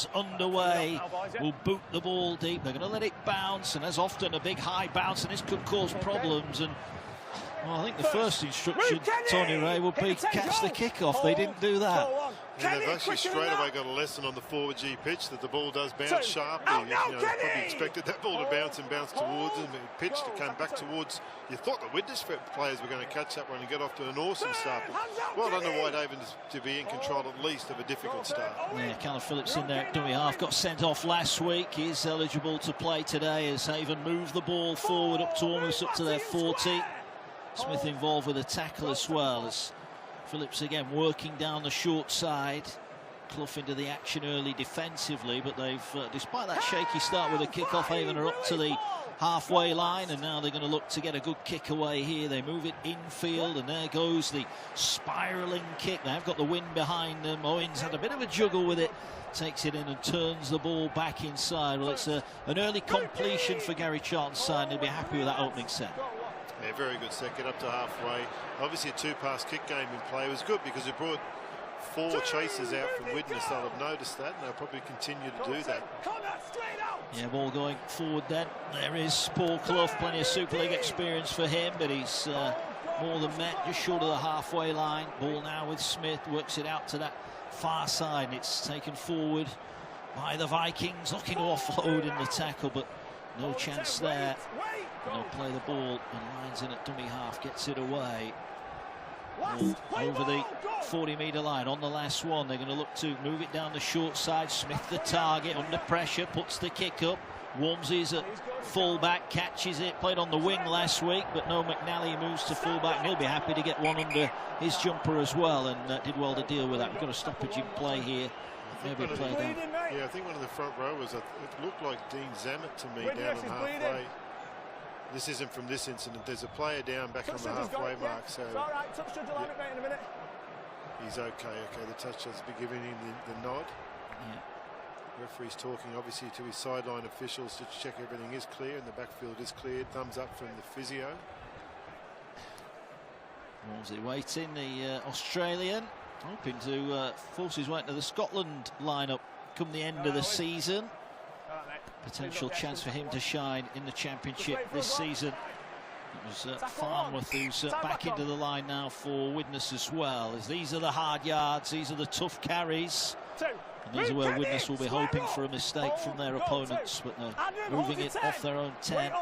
gets underway, will boot the ball deep. They're going to let it bounce, and as often a big high bounce, and this could cause problems. And well, I think the first instruction, Tony Ray, would be catch the kick-off. They didn't do that. And they've actually straight away got a lesson on the forward G pitch that the ball does bounce sharply. Probably expected that ball to bounce and bounce towards them. It pitched, it came back towards. You thought the widnes players were going to catch that one and get off to an awesome start. But well done to Whitehaven to be in control at least of a difficult start. Yeah, Callum Phillips in there at dummy half, got sent off last week. He's eligible to play today as Haven move the ball forward up to almost up to their 40. Smith involved with a tackle as well, as Phillips again working down the short side. Clough into the action early defensively, but they've, despite that shaky start with a kick-off, Haven are up to the halfway line, and now they're going to look to get a good kick away here. They move it infield, and there goes the spiralling kick. They've got the wind behind them. Owens had a bit of a juggle with it, takes it in and turns the ball back inside. Well, it's an early completion for Gary Charlton's side, and he'll be happy with that opening set. Yeah, very good set, get up to halfway. Obviously a two-pass kick game in play. It was good because it brought 4 chasers out from Widnes. They'll have noticed that, and they'll probably continue to do that. Yeah, ball going forward then. There is Paul Clough, plenty of Super League experience for him, but he's more than met, just short of the halfway line. Ball now with Smith, works it out to that far side. It's taken forward by the Vikings, looking to offload in the tackle, but no chance there. And they'll play the ball, and lines in at dummy half, gets it away. Over the 40-metre line on the last one. They're going to look to move it down the short side. Smith the target, under pressure, puts the kick up. Walmsley's at full-back, catches it, played on the wing last week, but no, McNally moves to full-back, and he'll be happy to get one under his jumper as well, and did well to deal with that. We've got a stoppage in play here. Maybe play down. Yeah, I think one of the front rowers, it looked like Dean Zammit to me down on halfway. This isn't from this incident. There's a player down back on the halfway mark, so he's okay. Okay, the touch has been giving him the nod. Yeah. Referee's talking obviously to his sideline officials to check everything is clear and the backfield is cleared. Thumbs up from the physio. Walmsley waiting, the Australian, hoping to force his way into the Scotland lineup come the end of the season. Potential chance for him to shine in the championship this season. It was Farnworth who's back into the line now for Widnes as well, as these are the hard yards, these are the tough carries, and these are where Widnes will be hoping for a mistake from their opponents, but they're moving it off their own 10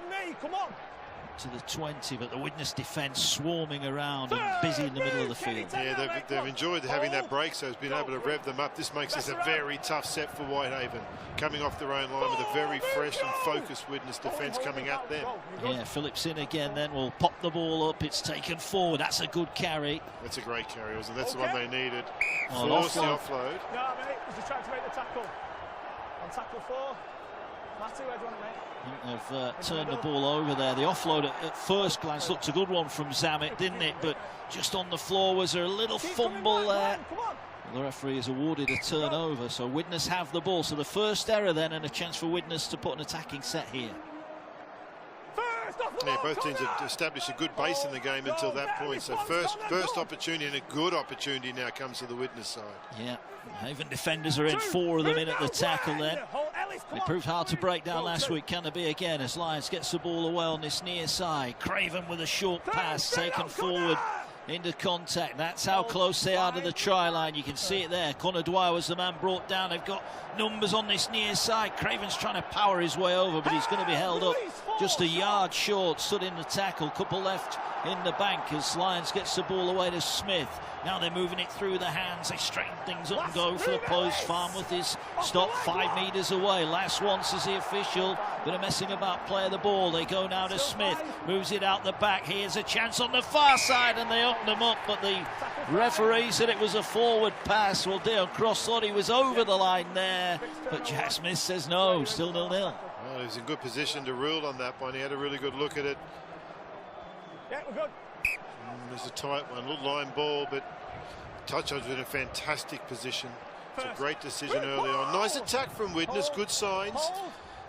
to the 20, but the Widnes defence swarming around and busy in the middle of the field. Yeah, they've enjoyed having that break, so it's been able to rev them up. This makes this a very tough set for Whitehaven, coming off their own line with a very fresh and focused Widnes defence coming at them. Yeah, Phillips in again then, will pop the ball up, it's taken forward, that's a good carry. That's a great carry, wasn't it? That's the one they needed. Force the offload. Yeah, mate, he's trying to make the tackle. On tackle 4. Matthew, where do you want it, mate? I think they've turned the ball over there. The offload at first glance looked a good one from Zammit, didn't it? But just on the floor, was there a little fumble there? The referee has awarded a turnover, so Widnes have the ball. So the first error then, and a chance for Widnes to put an attacking set here. Yeah, both teams have established a good base in the game until that point. So first opportunity and a good opportunity now comes to the Widnes side. Yeah, Haven defenders are in, 4 of them in at the tackle then. They proved hard to break down last week. Can there be again as Lyons gets the ball away on this near side? Craven with a short pass taken forward into contact. That's how close they are to the try line. You can see it there. Conor Dwyer was the man brought down. They've got numbers on this near side. Craven's trying to power his way over, but he's going to be held up just a yard short. Stood in the tackle. Couple left in the bank as Lyons gets the ball away to Smith. Now they're moving it through the hands. They straighten things up and go for the post. Farnworth is stopped 5 metres away. Last one, says the official. Bit of messing about, play of the ball. They go now to Smith. Moves it out the back. Here's a chance on the far side, and they open them up. But the referee said it was a forward pass. Well, Dion Cross thought he was over the line there, but Jack Smith says no. Still 0-0. Well, he was in good position to rule on that one. He had a really good look at it. Yeah, we're good. There's a tight one, little line ball, but touch was in a fantastic position. It's a great decision early on. Nice attack from Widnes, good signs.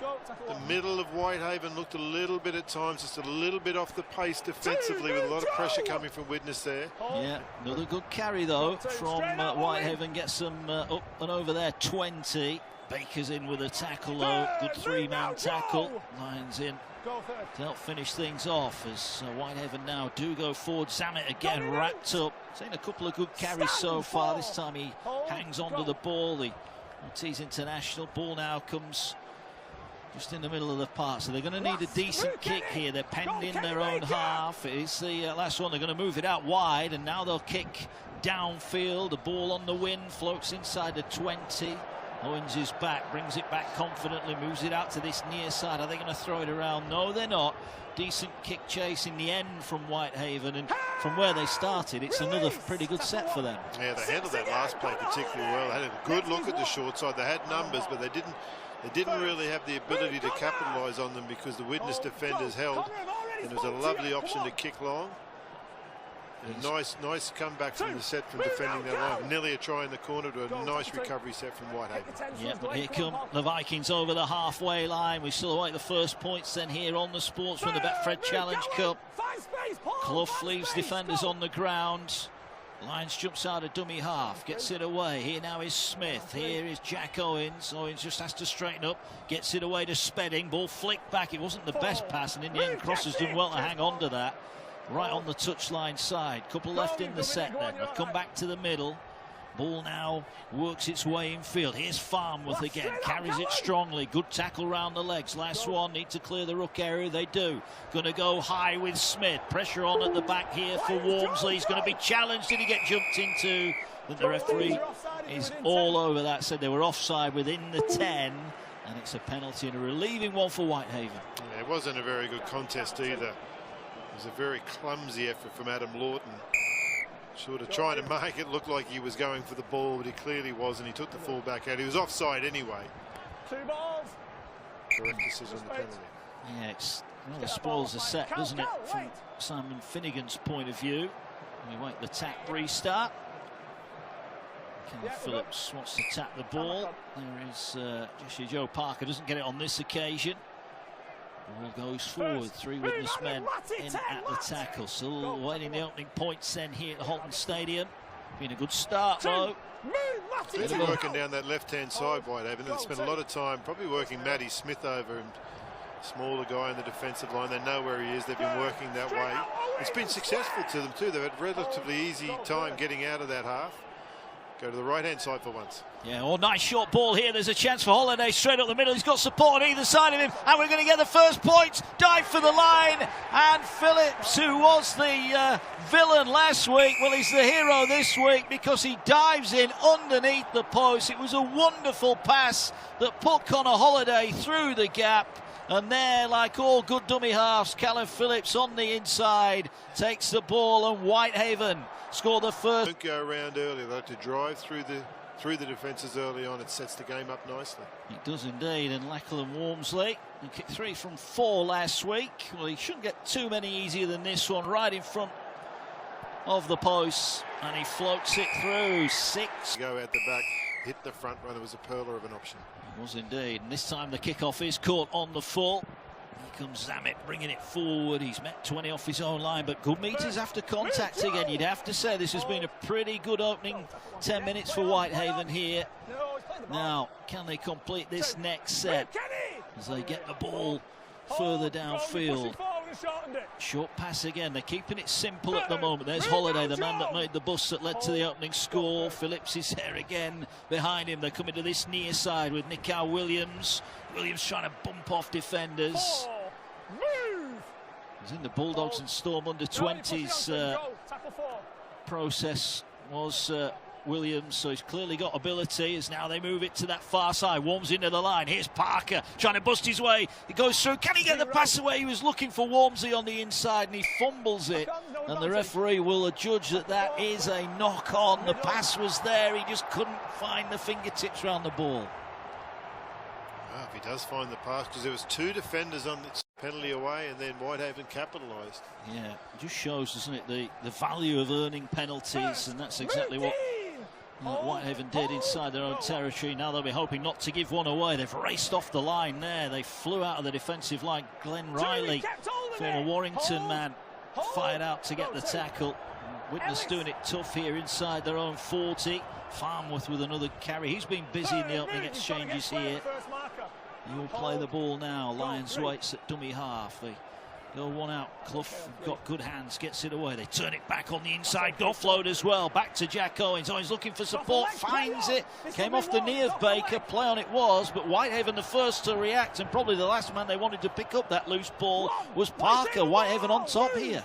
The middle of Whitehaven looked a little bit at times, just a little bit off the pace defensively, with a lot of pressure coming from Widnes there. Yeah, another good carry though from Whitehaven, gets them up and over there 20. Baker's in with a tackle though, good three-man tackle. Lions in to help finish things off as Whitehaven now do go forward. Zamet again wrapped up. Seen a couple of good carries so far. This time he hangs onto the ball. The Maltese international ball now comes just in the middle of the park, so they're going to need a decent kick here. They're penned in their own half. It is the last one. They're going to move it out wide, and now they'll kick downfield. The ball on the wind floats inside the 20. Owens is back, brings it back confidently, moves it out to this near side. Are they going to throw it around? No, they're not. Decent kick chase in the end from Whitehaven, and from where they started, it's another pretty good set for them. Yeah, they handled that last play particularly well. They had a good look at the short side. They had numbers, but they didn't really have the ability to capitalise on them because the Widnes defenders held, and it was a lovely option to kick long. And a nice comeback from the set from defending that line. Nearly a try in the corner to a nice recovery set from Whitehaven. Yeah, but here come the Vikings over the halfway line. We still await the first points then here on the Sports from the Betfred Challenge Cup. Clough leaves defenders on the ground. Lions jumps out a dummy half, gets it away. Here now is Smith. Here is Jack Owens. Owens just has to straighten up, gets it away to Spedding. Ball flicked back. It wasn't the best pass, and in the end, Cross has done well to hang on to that. Right on the touchline side. Couple left in the set then. They'll come back to the middle. Ball now works its way infield. Here's Farnworth again. Carries it strongly. Good tackle round the legs. Last one. Need to clear the ruck area. They do. Going to go high with Smith. Pressure on at the back here for Wormsley. He's going to be challenged. Did he get jumped into? But the referee is all over that. Said they were offside within the 10. And it's a penalty and a relieving one for Whitehaven. Yeah, it wasn't a very good contest either. It was a very clumsy effort from Adam Lawton. Sort of trying to make it look like he was going for the ball, but he clearly wasn't. He took the full back out. He was offside anyway. 2 balls. Correct decision on the penalty. Yeah, it's rather spoils the set, doesn't it, from Simon Finnegan's point of view. We wait the tap restart. Phillips wants to tap the ball. There is Jesse Joe Parker, doesn't get it on this occasion. Ball goes forward, 3 Widnes men in at the tackle. Still waiting the opening points then here at Halton Stadium. Been a good start though. They're working down that left-hand side, Whitehaven. They spent a lot of time probably working Matty Smith over him. Smaller guy in the defensive line. They know where he is. They've been working that way. It's been successful to them too. They've had relatively easy time getting out of that half. Go to the right-hand side for once. Yeah, nice short ball here. There's a chance for Holiday straight up the middle. He's got support on either side of him, and we're going to get the first points. Dive for the line, and Phillips, who was the villain last week, well, he's the hero this week because he dives in underneath the post. It was a wonderful pass that put Connor Holiday through the gap. And there, like all good dummy halves, Callum Phillips on the inside takes the ball, and Whitehaven score the first. Don't go around early. They like to drive through the defences early on. It sets the game up nicely. It does indeed. And Lachlan Wormsley, he kicked 3 from 4 last week. Well, he shouldn't get too many easier than this one. Right in front of the post, and he floats it through. 6. Go out the back, hit the front runner. Was a pearler of an option. It was indeed. And this time the kickoff is caught on the full. Here comes Zamet bringing it forward. He's met 20 off his own line, but good meters after contact again. You'd have to say this has been a pretty good opening 10 minutes for Whitehaven here. Now, can they complete this next set as they get the ball further downfield? Short pass again. They're keeping it simple at the moment. There's Holiday, the man that made the bust that led to the opening score. Phillips is there again behind him. They're coming to this near side with Nickau Williams. Williams trying to bump off defenders. He's in the Bulldogs and Storm under 20s process was Williams, so he's clearly got ability as now they move it to that far side. Warms into the line. Here's Parker trying to bust his way. He goes through. Can he get the pass away? He was looking for Wormsley on the inside and he fumbles it. And the referee will adjudge that that is a knock on. The pass was there. He just couldn't find the fingertips around the ball. Well, if he does find the pass, because there was 2 defenders on the penalty away and then Whitehaven capitalised. Yeah, it just shows, doesn't it, the value of earning penalties, and that's exactly what Whitehaven did inside their own territory. Now they'll be hoping not to give one away. They've raced off the line there. They flew out of the defensive line. Glenn Riley, former Warrington man, fired out to get the tackle. Widnes doing it tough here inside their own 40. Farmworth with another carry. He's been busy in the opening exchanges here. He will play the ball now. Lions waits at dummy half. They go one out. Clough got good hands, gets it away. They turn it back on the inside. Offload as well. Back to Jack Owens. Owens looking for support. Finds it. Came off the knee of Baker. Play on it was, but Whitehaven the first to react, and probably the last man they wanted to pick up that loose ball was Parker. Whitehaven on top here.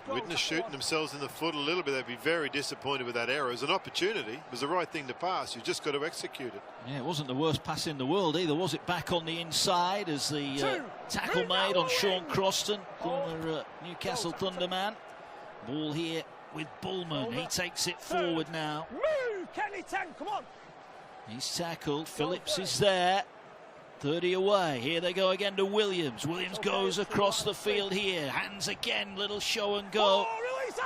Widnes shooting themselves in the foot a little bit. They'd be very disappointed with that error. It was an opportunity. It was the right thing to pass. You just got to execute it. Yeah, it wasn't the worst pass in the world either, was it? Back on the inside as the tackle made on Sean Croston, former Newcastle Thunder man. Ball here with Bullman. He takes it forward now. Come on. He's tackled. Phillips is there. 30 away. Here they go again to Williams. Williams goes across the field here. Hands again. Little show and go.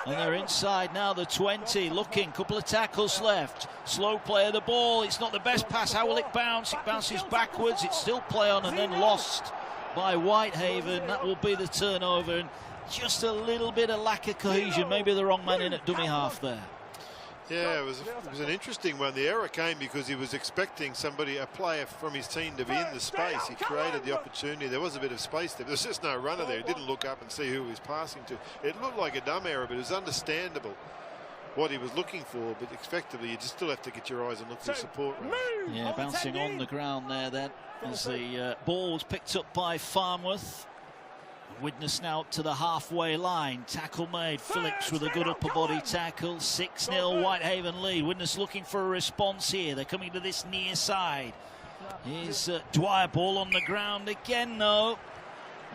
And they're inside now, the 20. Looking. Couple of tackles left. Slow play of the ball. It's not the best pass. How will it bounce? It bounces backwards. It's still play on and then lost by Whitehaven. That will be the turnover. And just a little bit of lack of cohesion. Maybe the wrong man in at dummy half there. Yeah, it was an interesting one. The error came because he was expecting a player from his team to be in the space. He created the opportunity. There was a bit of space there. There's just no runner there. He didn't look up and see who he was passing to. It looked like a dumb error, but it was understandable what he was looking for. But effectively, you just still have to get your eyes and look for support. Right? Yeah, bouncing on the ground there then as the ball was picked up by Farmworth. Widnes now up to the halfway line. Tackle made. Phillips with a good upper body tackle. 6-0 Whitehaven lead. Widnes looking for a response here. They're coming to this near side. Here's Dwyer. Ball on the ground again though.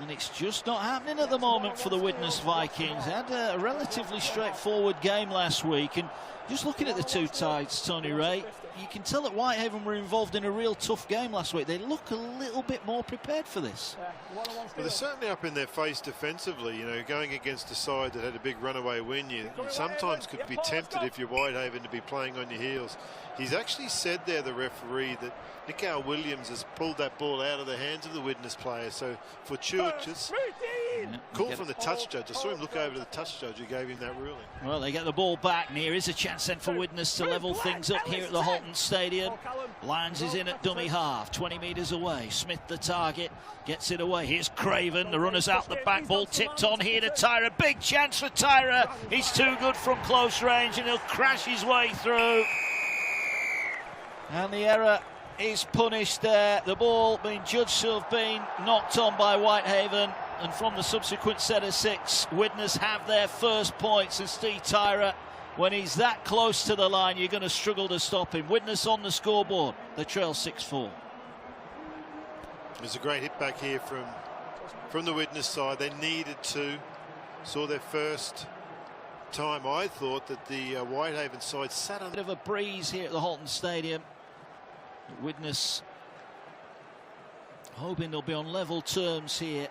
And it's just not happening at the moment for the Widnes Vikings. Had a relatively straightforward game last week, and just looking at the two sides, Tony Ray, you can tell that Whitehaven were involved in a real tough game last week. They look a little bit more prepared for this. Well, they're certainly up in their face defensively. You know, going against a side that had a big runaway win, you sometimes could be tempted if you're Whitehaven to be playing on your heels. He's actually said there, the referee, that Nico Williams has pulled that ball out of the hands of the Widnes player. So fortuitous. Call from the touch judge. I saw him look over to the touch judge who gave him that ruling. Well, they get the ball back. Here is a chance then for Widnes to level things up here at the Halton Stadium. Lyons is in at dummy half, 20 metres away. Smith the target, gets it away. Here's Craven, the runner's out the back, ball tipped on here to Tyra. Big chance for Tyra. He's too good from close range and he'll crash his way through. And the error is punished there. The ball being judged to have been knocked on by Whitehaven. And from the subsequent set of 6, Widnes have their first points. And Steve Tyra, when he's that close to the line, you're going to struggle to stop him. Widnes on the scoreboard. They trail 6-4. There's a great hit back here from the Widnes side. They needed to. Saw their first time, I thought, that the Whitehaven side sat on. Bit of a breeze here at the Halton Stadium. Widnes hoping they'll be on level terms here.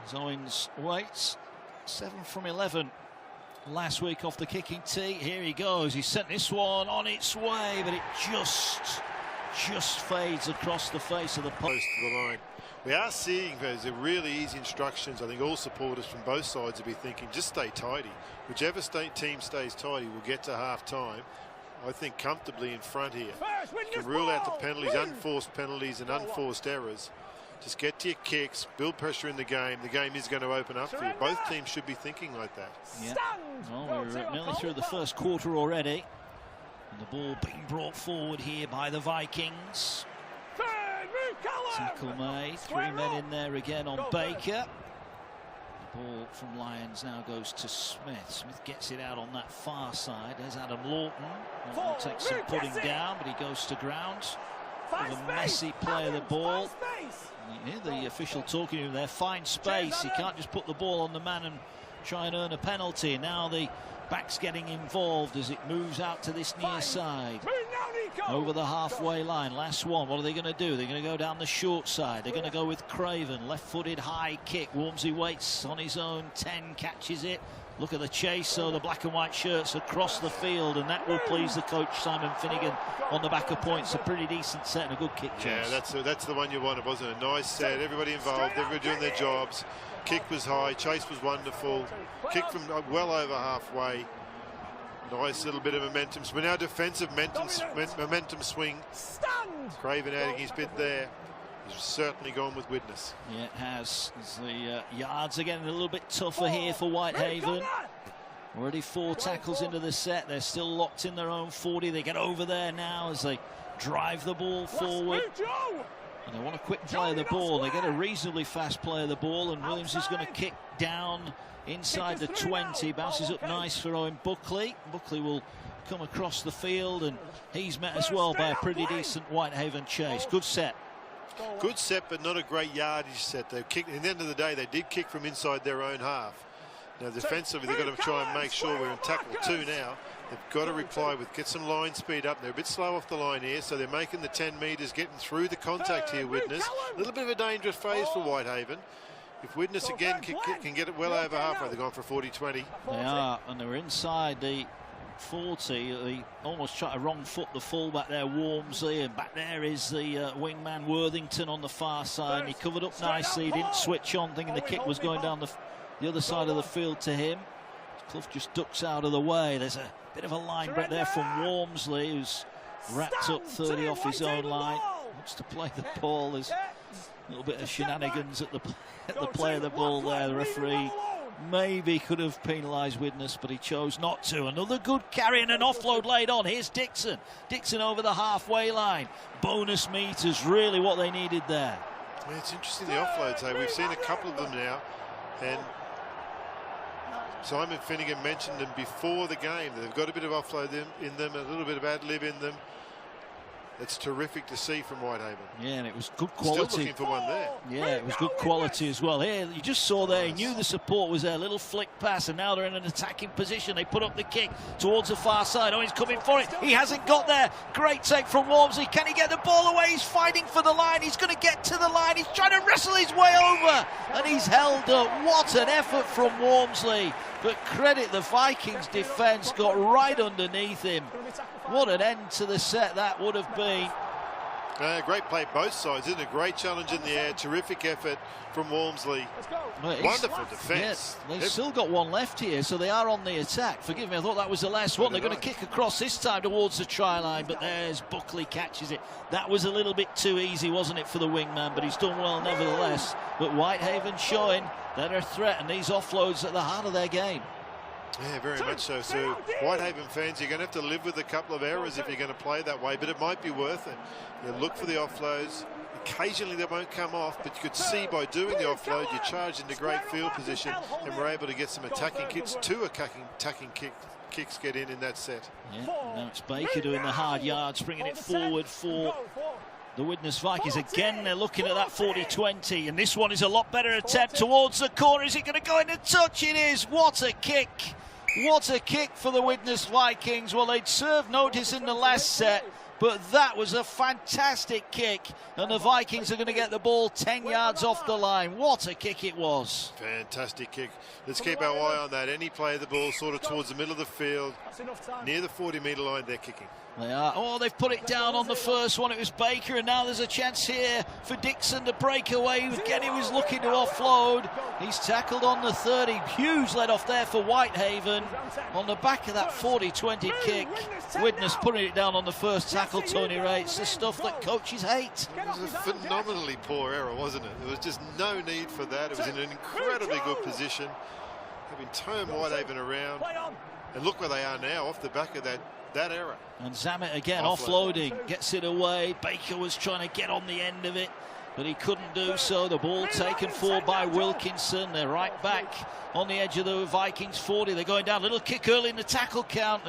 As Owens waits. 7 from 11 last week off the kicking tee. Here he goes. He sent this one on its way, but it just fades across the face of the post to the line. We are seeing there's a really easy instructions. I think all supporters from both sides will be thinking, just stay tidy. Whichever team stays tidy will get to half time. I think comfortably in front here. You can rule out the penalties, unforced penalties and unforced errors. Just get to your kicks, build pressure in the game. The game is going to open up for you. Both teams should be thinking like that. Yeah. Well, we're nearly through the first quarter already. And the ball being brought forward here by the Vikings. Tackle made. 3 men in there again on Baker. The ball from Lyons now goes to Smith. Smith gets it out on that far side. There's Adam Lawton. Will take some putting down, but he goes to ground. With a messy play of the ball. You hear the official talking to him there. Find space. He can't just put the ball on the man and try and earn a penalty. Now the back's getting involved as it moves out to this near side. Over the halfway line. Last one. What are they going to do? They're going to go down the short side. They're going to go with Craven. Left-footed high kick. Wormsley waits on his own 10. Catches it. Look at the chase, so the black and white shirts across the field, and that will please the coach, Simon Finnegan, on the back of points. A pretty decent set and a good kick chase. Yeah, that's the one you wanted, wasn't it? A nice set, everybody involved, everybody doing their jobs. Kick was high, chase was wonderful. Kick from well over halfway. Nice little bit of momentum. So now defensive momentum swing. Craven adding his bit there. He's certainly gone with Widnes. Yeah, it has. As the yards are getting a little bit tougher here for Whitehaven. Already 4 tackles into the set. They're still locked in their own 40. They get over there now as they drive the ball forward. And they want a quick play of the ball. They get a reasonably fast play of the ball, and Williams is going to kick down inside the 20. Bounces up nice for Owen Buckley. Buckley will come across the field, and he's met as well by a pretty decent Whitehaven chase. Good set. Good set, but not a great yardage set. They kicked. At the end of the day, they did kick from inside their own half. Now, defensively, they've got to try and make sure we're in tackle 2 now. They've got to reply with get some line speed up. They're a bit slow off the line here, so they're making the 10 metres, getting through the contact here, Widnes. A little bit of a dangerous phase for Whitehaven. If Widnes again can get it well over halfway, they're going for 40-20. They are, and they're inside the 40. They almost try to wrong foot the fullback there, Walmsley, and back there is the wingman Worthington on the far side. He covered up nicely, he didn't switch on, thinking the kick was going down the other side of the field to him. Clough just ducks out of the way. There's a bit of a line break there from Walmsley, who's wrapped up 30 off his own line. Wants to play the ball. There's a little bit of shenanigans at the play of the ball there. The referee maybe could have penalised Widnes, but he chose not to. Another good carry and an offload laid on. Here's Dixon. Dixon over the halfway line. Bonus meters, really what they needed there. Yeah, it's interesting, the offloads. Hey, we've seen a couple of them now, and Simon Finnegan mentioned them before the game. They've got a bit of offload in them, a little bit of ad-lib in them. It's terrific to see from Whitehaven. Yeah, and it was good quality. Still looking for one there. Yeah, it was good quality as well. Here, you just saw there, he knew the support was there. Little flick pass, and now they're in an attacking position. They put up the kick towards the far side. Oh, he's coming for it. He hasn't got there. Great take from Walmsley. Can he get the ball away? He's fighting for the line. He's going to get to the line. He's trying to wrestle his way over, and he's held up. What an effort from Walmsley. But credit the Vikings defence, got right underneath him. What an end to the set that would have been. Great play both sides, isn't it? Great challenge in the air, terrific effort from Walmsley. Well, wonderful defence. Yeah, they've still got one left here, so they are on the attack. Forgive me, I thought that was the last one. They're going to kick across this time towards the try line, but there's Buckley, catches it. That was a little bit too easy, wasn't it, for the wingman, but he's done well nevertheless. But Whitehaven showing they're a threat, and these offloads at the heart of their game. Yeah, very much so. So Whitehaven fans, you're going to have to live with a couple of errors if you're going to play that way, but it might be worth it. You look for the offloads. Occasionally they won't come off, but you could see by doing the offload, you charge into great field position, and we're able to get some attacking kicks. 2 attacking kicks get in that set. Yeah, now it's Baker doing the hard yards, bringing it forward for the Widnes Vikings. Again, they're looking at that 40-20, and this one is a lot better attempt towards the corner. Is it going to go in and touch? It is. What a kick. What a kick for the Widnes Vikings. Well, they'd served notice in the last set, but that was a fantastic kick, and the Vikings are going to get the ball 10 yards off the line. What a kick it was. Fantastic kick. Let's keep our eye on that. Any play of the ball sort of towards the middle of the field, near the 40-metre line, they're kicking. They are. Oh, they've put it down on the first one. It was Baker, and now there's a chance here for Dixon to break away. Again, he was looking to offload. He's tackled on the 30. Huge let off there for Whitehaven. On the back of that 40-20 kick, Widnes putting it down on the first tackle, Tony Ray. It's the stuff that coaches hate. It was a phenomenally poor error, wasn't it? There was just no need for that. It was in an incredibly good position. Having turned Whitehaven around. And look where they are now, off the back of that error. And Zamet again offloading, gets it away. Baker was trying to get on the end of it, but he couldn't do so. The ball taken forward by Wilkinson. They're right back on the edge of the Vikings 40. They're going down. Little kick early in the tackle count.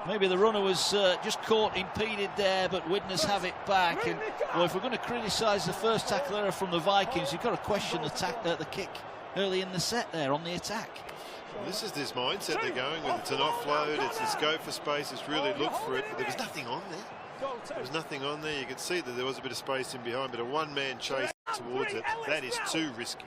Maybe the runner was just caught impeded there, but Widnes have it back. And well, if we're going to criticise the first tackle error from the Vikings, you've got to question the kick early in the set there on the attack. Well, this is this mindset they're going with. It's an offload, it's go for space, it's really look for it, but there was nothing on there. There was nothing on there. You could see that there was a bit of space in behind, but a one-man chase. towards it. That is too risky.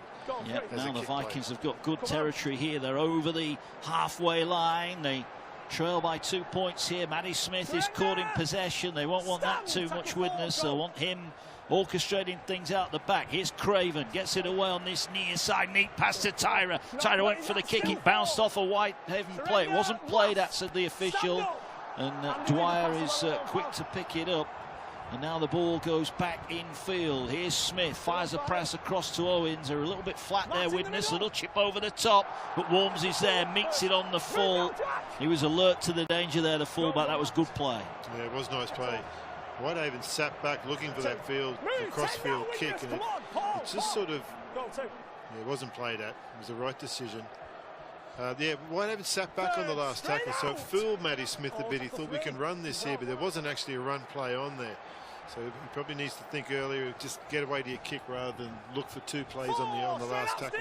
Yeah, now the Vikings have got good territory here. They're over the halfway line. They trail by 2 points here. Matty Smith is caught in possession. They won't want that too much, Widnes. They'll want him orchestrating things out the back. Here's Craven, gets it away on this near side. Neat pass to Tyra. Tyra went for the kick. It bounced off a Whitehaven play. It wasn't played at, said the official. And Dwyer is quick to pick it up. And now the ball goes back infield. Here's Smith, fires a pass across to Owens. They're a little bit flat there, Widnes. Little chip over the top, but Worms is there, meets it on the full. He was alert to the danger there, the fullback. That was good play. Yeah, it was nice play. Whitehaven sat back looking for that cross-field kick, and it just sort of, it wasn't played at. It was the right decision. Yeah, Whitehaven sat back on the last tackle, so it fooled Matty Smith a bit. He thought we can run this here, but there wasn't actually a run play on there. So he probably needs to think earlier, just get away to your kick rather than look for 2 plays on the last tackle.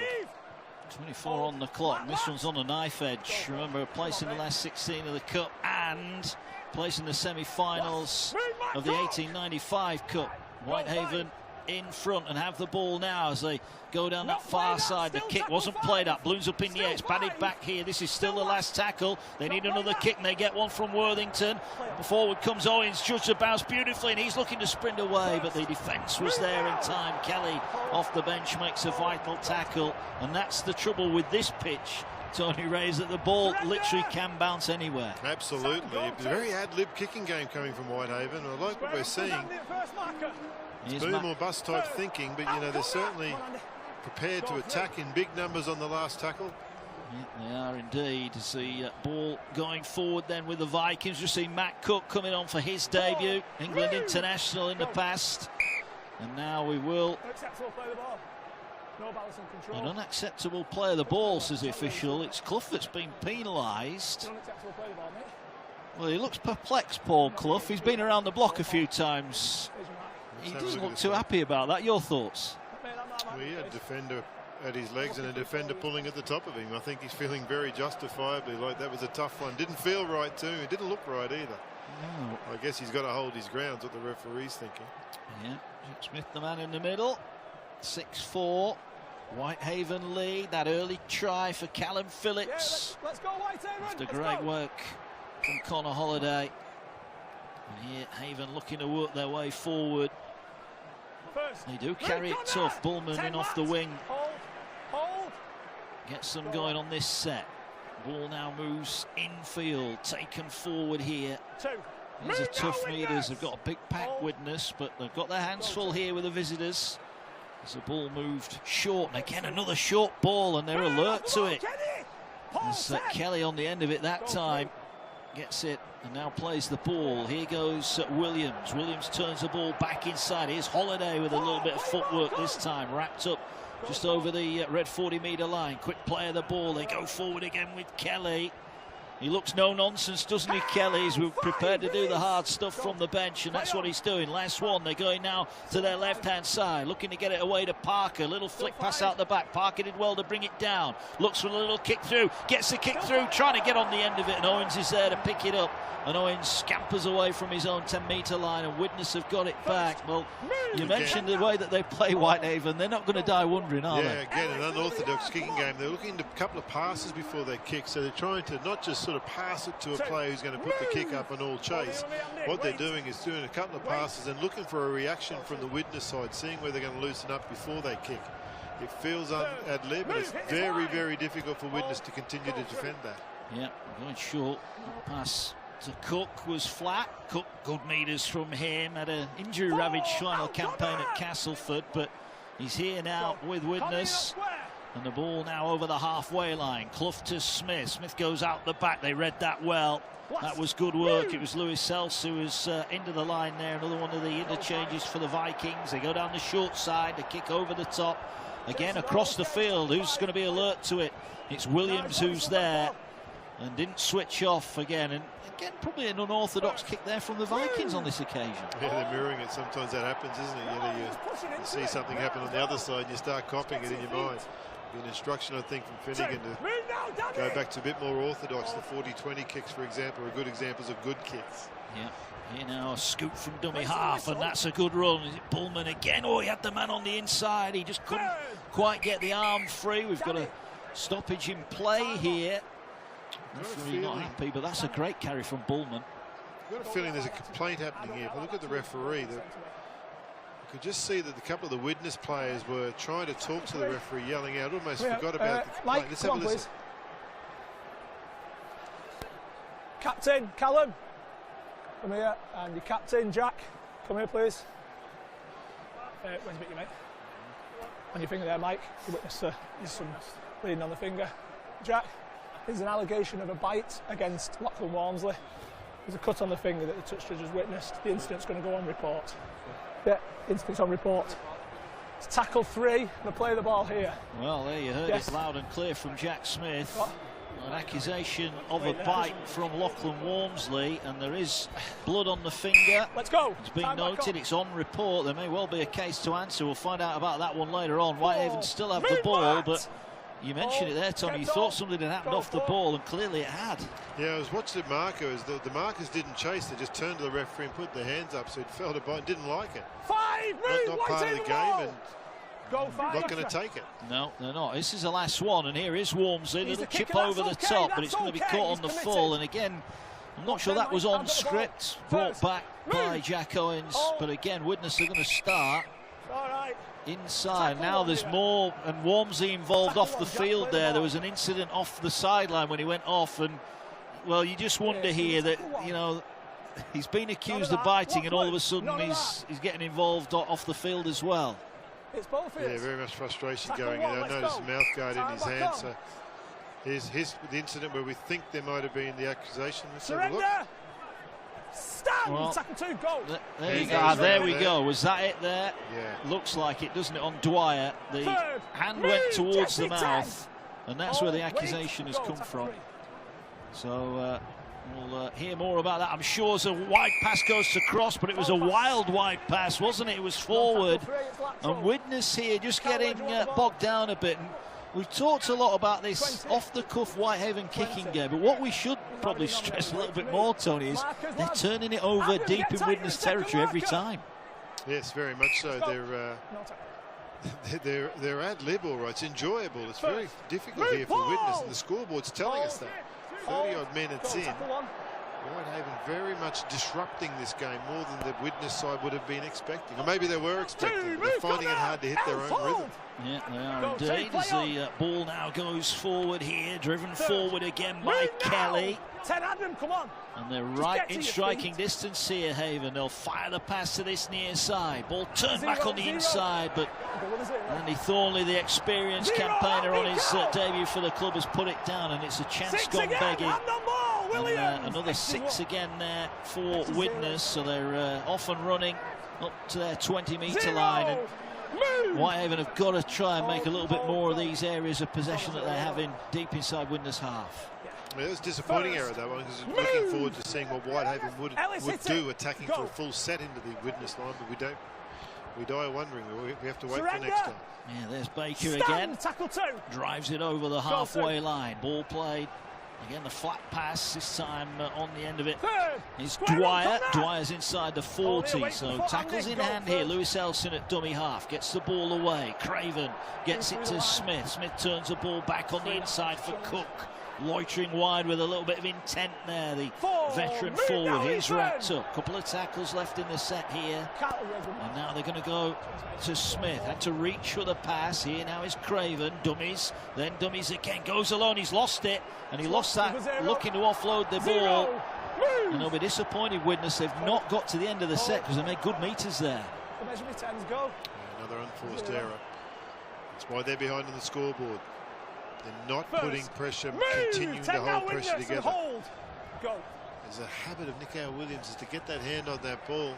24 on the clock. This one's on a knife edge. Remember, a place in the last 16 of the Cup and place in the semi-finals of the 1895 Cup. Whitehaven in front and have the ball now as they go down that far side. The kick wasn't played up. Balloons up in the air. It's batted back here. This is still the last tackle. They need another kick and they get one from Worthington. Forward comes Owens, judged the bounce beautifully, and he's looking to sprint away, but the defence was there in time. Kelly off the bench makes a vital tackle, and that's the trouble with this pitch, Tony Ray, that the ball literally can bounce anywhere. Absolutely. It was a very ad-lib kicking game coming from Whitehaven. I like what we're seeing. It's boom or bust type thinking, but you know, they're certainly prepared to attack in big numbers on the last tackle. Yeah, they are indeed. As the ball going forward then with the Vikings. You see Matt Cook coming on for his debut, England international in the past. And now we will. An unacceptable play of the ball, says the official. It's Clough that's been penalised. Well, he looks perplexed, Paul Clough. He's been around the block a few times. He doesn't look too happy about that. Your thoughts? Well, he had a defender at his legs and a defender pulling at the top of him. I think he's feeling very justifiably like that was a tough one. Didn't feel right too. It didn't look right either. No. I guess he's got to hold his ground, what the referee's thinking. Yeah, Smith the man in the middle. 6-4. Whitehaven lead. That early try for Callum Phillips. Let's go, Whitehaven. After great work from Connor Holliday. And here Haven looking to work their way forward. They do carry it tough. Bullman in off the wing. Gets them going on this set. Ball now moves infield, taken forward here. These are tough meters. They've got a big pack, Widnes, but they've got their hands full here with the visitors. As the ball moved short, and again another short ball, and they're alert to it. There's Kelly on the end of it that time. Gets it and now plays the ball. Here goes Williams. Williams turns the ball back inside. Here's Holliday with a little bit of footwork this time. Wrapped up just over the red 40-metre line. Quick play of the ball. They go forward again with Kelly. He looks no nonsense, doesn't he, Kelly? He's prepared to do the hard stuff from the bench, and that's what he's doing. Last one, they're going now to their left-hand side, looking to get it away to Parker. Little flick pass out the back. Parker did well to bring it down. Looks for a little kick through, gets the kick through, trying to get on the end of it, and Owens is there to pick it up. And Owens scampers away from his own 10-metre line, and Widnes have got it back. Well, you mentioned the way that they play Whitehaven. They're not going to die wondering, are they? Yeah, again, an unorthodox kicking game. They're looking to a couple of passes before they kick, so they're trying to not just sort of pass it to a player who's going to put the kick up and all chase. What they're doing is doing a couple of passes and looking for a reaction from the Widnes side, seeing where they're going to loosen up before they kick. It feels ad-lib, but it's very, very difficult for Widnes to continue to defend that. Yeah, going short. Pass to Cook was flat. Cook, good meters from him. Had an injury-ravaged final campaign at Castleford, but he's here now with Widnes. And the ball now over the halfway line. Clough to Smith. Smith goes out the back. They read that well. That was good work. It was Lewis Sells who was into the line there. Another one of the interchanges for the Vikings. They go down the short side. The kick over the top. Again, across the field. Who's going to be alert to it? It's Williams who's there. And didn't switch off again. And again, probably an unorthodox kick there from the Vikings on this occasion. Yeah, they're mirroring it. Sometimes that happens, isn't it? You know, you see something happen on the other side and you start copying it in your mind. An instruction, I think, from Finnegan to go back to a bit more orthodox. The 40-20 kicks, for example, are good examples of good kicks. Yeah. Here now, a scoop from dummy half, and that's a good run. Bullman again. Oh, he had the man on the inside. He just couldn't quite get the arm free. We've got a stoppage in play here. Referee not happy, but that's a great carry from Bullman. I've got a feeling there's a complaint happening here. If I look at the referee, I could just see that a couple of the witness players were trying to talk to the referee, yelling out. Almost forgot about the complaint. Let's have a listen. Captain, Callum, come here. And your captain, Jack, come here, please. Where's the bit you mate? On your finger there, Mike. You witness there's some bleeding on the finger. Jack, there's an allegation of a bite against Lachlan Walmsley. There's a cut on the finger that the touch judge has witnessed. The incident's going to go on report. Yeah, incident's on report. It's tackle 3, the play of the ball here. Well, there you heard it loud and clear from Jack Smith. An accusation of a bite from Lachlan Walmsley, and there is blood on the finger. Let's go. It's been noted, it's on report. There may well be a case to answer. We'll find out about that one later on. Whitehaven still have the ball, but you mentioned it there, Tony. You thought something had happened off the ball, and clearly it had. Yeah, I was watching the markers. The markers didn't chase. They just turned to the referee and put their hands up, so it felt a bite. Didn't like it. Not part of the game, and not going to take it. No, they're not. This is the last one, and here is Walmsley. Little chip over the top, but it's going to be caught on the full. And again, I'm not sure that was on script. Brought back by Jack Owens, but again, witness are going to start inside. Now there's more, and Walmsley involved off the field there. There was an incident off the sideline when he went off, and well, you just wonder here that, you know, he's been accused of biting, and all of a sudden he's getting involved off the field as well. Yeah, very much frustration going in. I noticed a mouth guard in his hand. So here's the incident where we think there might have been the accusation. Let's have a look. Stand! Tackle 2, go! There you go. There we go. Was that it there? Yeah. Looks like it, doesn't it, on Dwyer? The hand went towards the mouth, and that's where the accusation has come from. So we'll hear more about that. I'm sure as a wide pass goes to cross, but it was a wild wide pass, wasn't it? It was forward. And Widnes here just getting bogged down a bit. And we've talked a lot about this off-the-cuff Whitehaven kicking game, but what we should probably stress a little bit more, Tony, is they're turning it over deep in Widnes territory every time. Yes, very much so. They're ad-lib, all right. It's enjoyable. It's very difficult here for Widnes, and the scoreboard's telling us that. 30-odd minutes in. Whitehaven very much disrupting this game more than the Widnes side would have been expecting. Or maybe they were expecting, but they're finding it hard to hit their own rhythm. Yeah, they are indeed. As the ball now goes forward here, driven forward again by Kelly. Come on. And they're right in striking distance here, Haven. They'll fire the pass to this near side. Ball turned back on the inside, but Andy Thornley, the experienced campaigner on his debut for the club, has put it down, and it's a chance gone begging. And another 6 again there for Widnes, so they're off and running up to their 20-metre line. And Whitehaven have got to try and make a little bit more of these areas of possession that they're having deep inside Widnes half. It was a disappointing error, that one, because looking forward to seeing what Whitehaven would do, attacking for a full set into the Widnes line, but we die wondering. We have to wait for next time. Yeah, there's Baker again. Tackle 2. Drives it over the halfway line. Ball played. Again, the flat pass, this time on the end of it is Dwyer. Dwyer's inside the 40, so tackles in hand here. Lewis Elson at dummy half, gets the ball away. Craven gets it to Smith. Smith turns the ball back on the inside for Cook. Loitering wide with a little bit of intent there, the veteran forward. He's wrapped up. Couple of tackles left in the set here. And now they're going to go to Smith. Had to reach for the pass. Here now is Craven. Dummies. Then dummies again. Goes alone. He's lost it. And he lost that looking to offload the ball. And they'll be disappointed, Widnes. They've not got to the end of the set because they made good meters there. Another unforced error. That's why they're behind on the scoreboard. They're not putting pressure, continuing to hold pressure together. There's a habit of Nico Williams is to get that hand on that ball.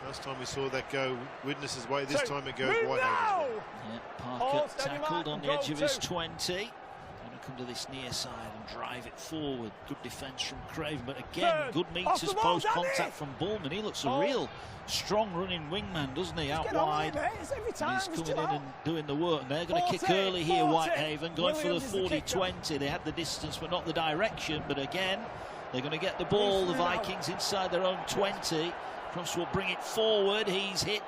Last time we saw that go Widnes' way, this time it goes Whitehaven's way. Yeah, Parker tackled on the edge of his 20. Going to come to this near side and drive it forward. Good defence from Craven, but again, good meters post contact from Bullman. He looks a real strong running wingman, doesn't he? Out wide. He's coming in and doing the work. And they're going to kick early here, Whitehaven, going for the 40-20. They had the distance, but not the direction. But again, they're going to get the ball, the Vikings, inside their own 20. Cross will bring it forward. He's hit.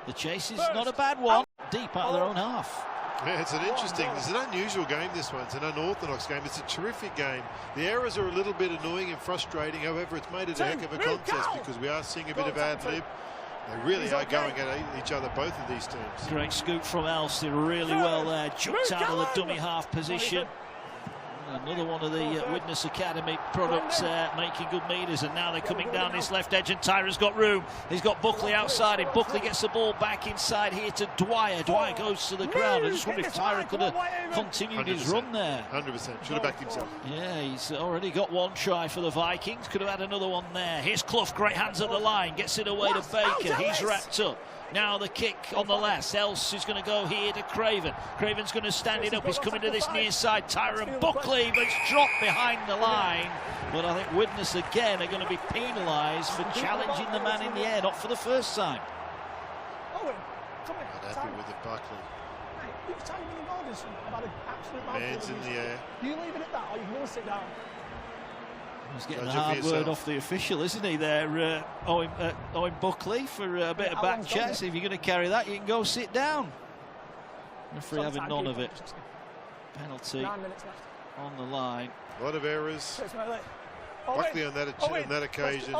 The chase is not a bad one. Deep out of their own half. Yeah, it's an unusual game, this one. It's an unorthodox game. It's a terrific game. The errors are a little bit annoying and frustrating. However, it's made it a heck of a contest because we are seeing a bit of ad-lib. They really are going at each other, both of these teams. Great scoop from Else, did really well there. Jumped out of the dummy half position. Another one of the Widnes Academy products making good meters, and now they're coming down this left edge, and Tyra's got room. He's got Buckley outside him. Buckley gets the ball back inside here to Dwyer. Dwyer goes to the ground. I just wonder if Tyra could have continued his run there. 100%. Should have backed himself. Yeah, he's already got one try for the Vikings. Could have had another one there. Here's Clough, great hands at the line. Gets it away to Baker. He's wrapped up. Now the kick on the last. Else is going to go here to Craven. Craven's going to stand it up. He's coming to this near side. Tyron Buckley, but it's dropped behind the line. But I think Widnes again are going to be penalised for challenging the man in the air, not for the first time. Not happy with it, Buckley. Man's in the air. You leave it at that, or you can sit down. He's getting a hard word off the official, isn't he, there, Owen Buckley, for a bit of back chat. So if you're going to carry that, you can go sit down. Referee having none of it. Penalty 9 minutes left on the line. A lot of errors. Buckley on that occasion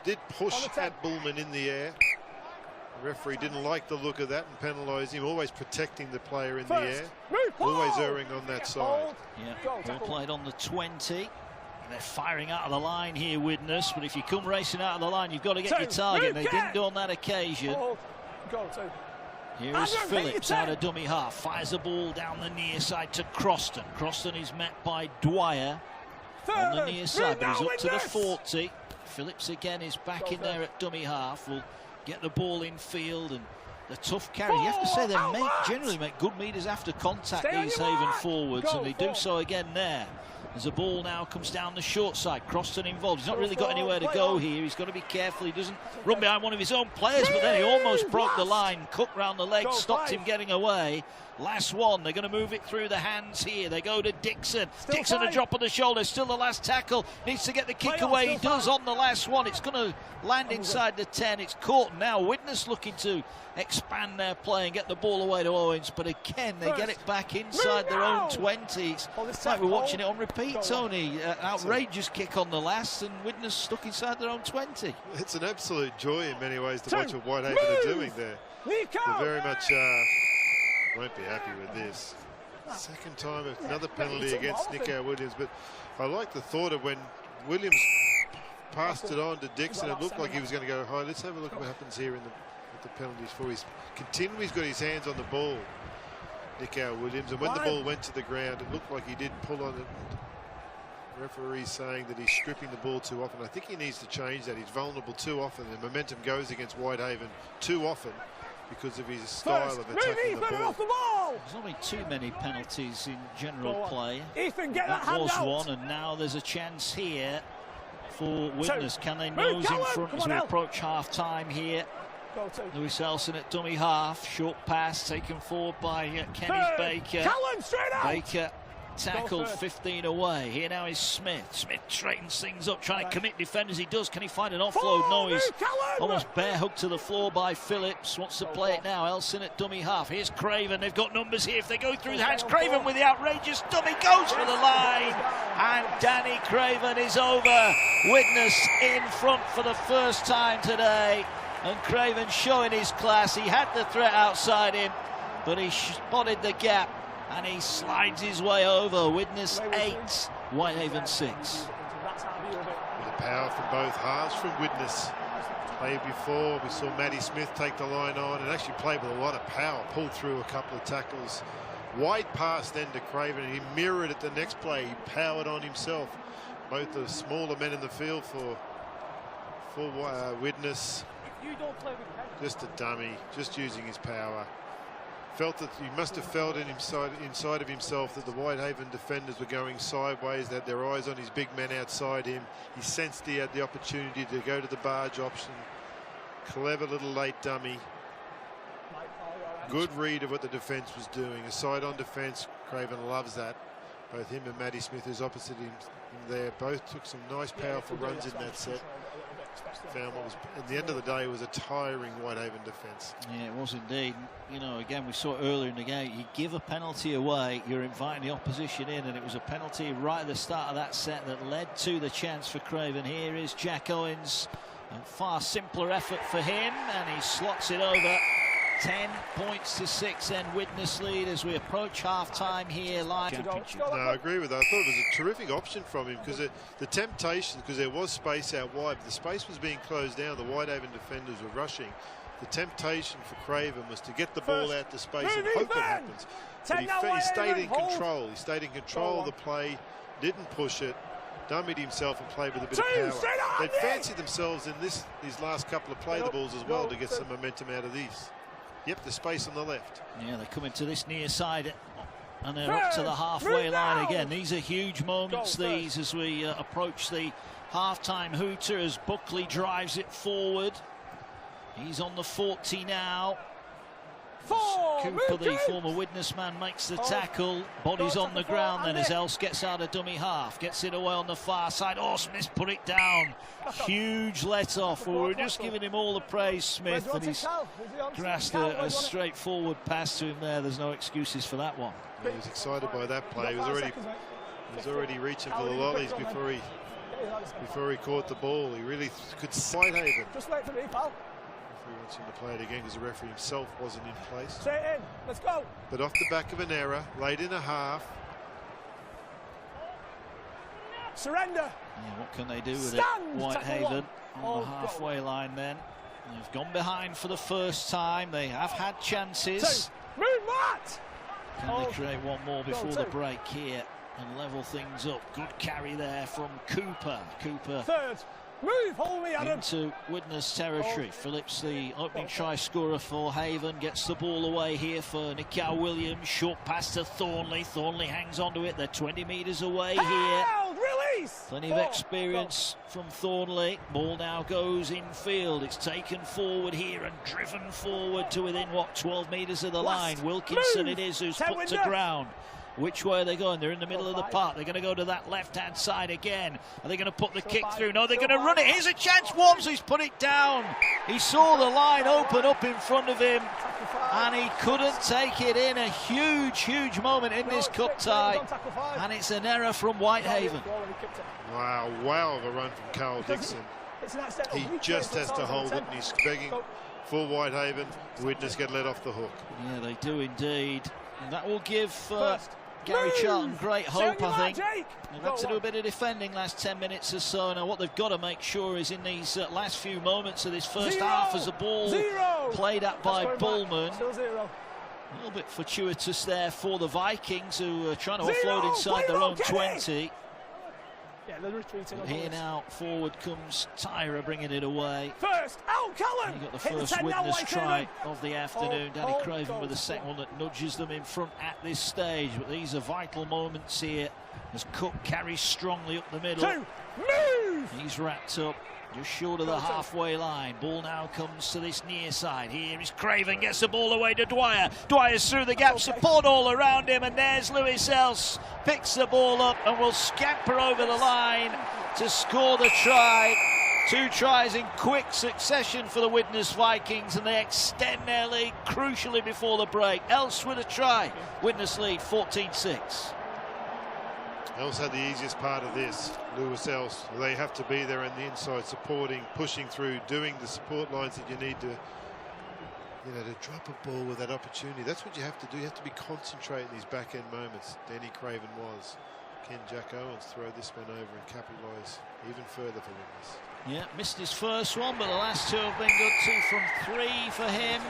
did push at Bullman in the air. The referee didn't like the look of that and penalised him, always protecting the player in the air, always erring on that side. Yeah, ball played on the 20. They're firing out of the line here, Widnes, but if you come racing out of the line, you've got to get your target. They didn't do on that occasion. Here is Phillips out of dummy half, fires the ball down the near side to Croston. Croston is met by Dwyer on the near side, but he's up to the 40. Phillips again is back in there at dummy half. Will get the ball in field, and the tough carry. You have to say they generally make good meters after contact, these Haven forwards, and they do so again there. As the ball now comes down the short side, Croston involved. He's not really got anywhere to go here. He's got to be careful. He doesn't run behind one of his own players, but then he almost broke the line. Cook round the leg, stopped him getting away. Last one, they're going to move it through the hands here. They go to Dixon. Dixon a drop on the shoulder, still the last tackle. Needs to get the kick away. He does on the last one. It's going to land inside the 10. It's caught now. Widnes looking to expand their play and get the ball away to Owens, but again, they get it back inside their own 20s. It's like we're watching it on repeat, Tony. Outrageous kick on the last, and Widnes stuck inside their own 20. It's an absolute joy in many ways to watch what Whitehaven are doing there. They're very much won't be happy with this. Second time, another penalty against Nico Williams, but I like the thought of when Williams passed it on to Dixon, it looked like he was going to go high. Let's have a look at what happens here in the penalties for his continually. He's got his hands on the ball, Nico Williams, and when the ball went to the ground, it looked like he did pull on it. Referee saying that he's stripping the ball too often. I think he needs to change that. He's vulnerable too often. The momentum goes against Whitehaven too often because of his style of attacking the ball. There's only too many penalties in general play. Ethan, get that was one, and now there's a chance here for Widnes. Can they nose in front as we approach half-time here? Lewis Elson at dummy half. Short pass taken forward by Kenneth Baker. Baker tackled 15 away. Here now is Smith. Smith straightens things up, trying to commit defenders. He does. Can he find an offload? No, he's almost bear hugged to the floor by Phillips. Wants to play it now. Elson at dummy half. Here's Craven. They've got numbers here. If they go through the hands, Craven with the outrageous dummy goes for the line. And Danny Craven is over. Widnes in front for the first time today. And Craven showing his class. He had the threat outside him, but he spotted the gap. And he slides his way over. Widnes 8, Whitehaven 6. With the power from both halves from Widnes. Played before, we saw Matty Smith take the line on and actually played with a lot of power, pulled through a couple of tackles. Wide pass then to Craven, and he mirrored it the next play. He powered on himself. Both the smaller men in the field for Widnes. Just a dummy, just using his power. Felt that he must have felt it inside of himself that the Whitehaven defenders were going sideways. They had their eyes on his big men outside him. He sensed he had the opportunity to go to the barge option. Clever little late dummy. Good read of what the defence was doing. A side-on defence. Craven loves that. Both him and Matty Smith, who's opposite him there, both took some nice, powerful runs in that set. Found what was, at the end of the day, was a tiring Whitehaven defence. Yeah, it was indeed. You know, again, we saw it earlier in the game. You give a penalty away, you're inviting the opposition in, and it was a penalty right at the start of that set that led to the chance for Craven. Here is Jack Owens. A far simpler effort for him, and he slots it over. 10 points to 6, and Widnes lead as we approach half-time here live. Championship. No, I agree with that. I thought it was a terrific option from him because the temptation, because there was space out wide, but the space was being closed down. The Whitehaven defenders were rushing. The temptation for Craven was to get the ball out to space and hope it happens. But he stayed in control. He stayed in control of the play, didn't push it, dummied himself and played with a bit of power. They'd fancied themselves in these last couple of play the balls as well to get some momentum out of these. Yep, the space on the left. Yeah, they come into this near side and they're up to the halfway line again. These are huge moments, these, as we approach the half-time hooter as Buckley drives it forward. He's on the 40 now. Cooper, the former Widnes man, makes the tackle. Body's on the ground then as Else gets out of dummy half. Gets it away on the far side. Oh, Smith put it down. Huge let-off. Well, we're just giving him all the praise, Smith, and he's grasped a straightforward pass to him there. There's no excuses for that one. Yeah, he was excited by that play. He was already reaching for the lollies before he caught the ball. He really could sight Whitehaven. Just wait for me, pal. He wants him to play it again because the referee himself wasn't in place. Straight in, let's go. But off the back of an error, late in a half. Surrender. Yeah, what can they do with it? Whitehaven on the halfway line then. They've gone behind for the first time. They have had chances. Move, Matt. Can they create one more before the break here and level things up? Good carry there from Cooper. Third. Move, hold me, Adam. Into Widnes territory. Phillips, the opening try scorer for Haven, gets the ball away here for Nikhil Williams. Short pass to Thornley. Thornley hangs onto it. They're 20 metres away here. Release. Plenty of experience from Thornley. Ball now goes infield. It's taken forward here and driven forward to within, 12 metres of the line. Wilkinson it is who's put to ground. Which way are they going? They're in the middle of the park. They're going to go to that left-hand side again. Are they going to put the kick through? No, they're going to run it. Here's a chance. Walmsley's put it down. He saw the line open up in front of him, and he couldn't take it in. A huge moment in this cup tie, and it's an error from Whitehaven. Wow of a run from Carl Dixon. He just has to hold it, and he's begging for Whitehaven. Widnes get let off the hook. Yeah, they do indeed. And that will give Gary Charlton great hope, I think. They've had to do a bit of defending last 10 minutes or so. Now what they've got to make sure is in these last few moments of this first half, as a ball played at by Bullman. A little bit fortuitous there for the Vikings, who are trying to offload inside their own 20. Yeah, they're retreating. Here now, forward comes Tyra, bringing it away. First, Callum! He got the first Widnes try of the afternoon. Danny Craven with the second one that nudges them in front at this stage. But these are vital moments here as Cook carries strongly up the middle. Move! He's wrapped up just short of the halfway line. Ball now comes to this near side. Here is Craven, gets the ball away to Dwyer. Dwyer's through the gap, support all around him, and there's Lewis Else. Picks the ball up and will scamper over the line to score the try. 2 tries in quick succession for the Widnes Vikings, and they extend their lead crucially before the break. Else with a try. Widnes lead 14-6. Else had the easiest part of this. Lewis Else, they have to be there on the inside, supporting, pushing through, doing the support lines that you need to, to drop a ball with that opportunity. That's what you have to do. You have to be concentrating these back-end moments. Danny Craven was. Can Jack Owens throw this one over and capitalise even further for Widnes? Yeah, missed his first one, but the last 2 have been good. 2 from 3 for him.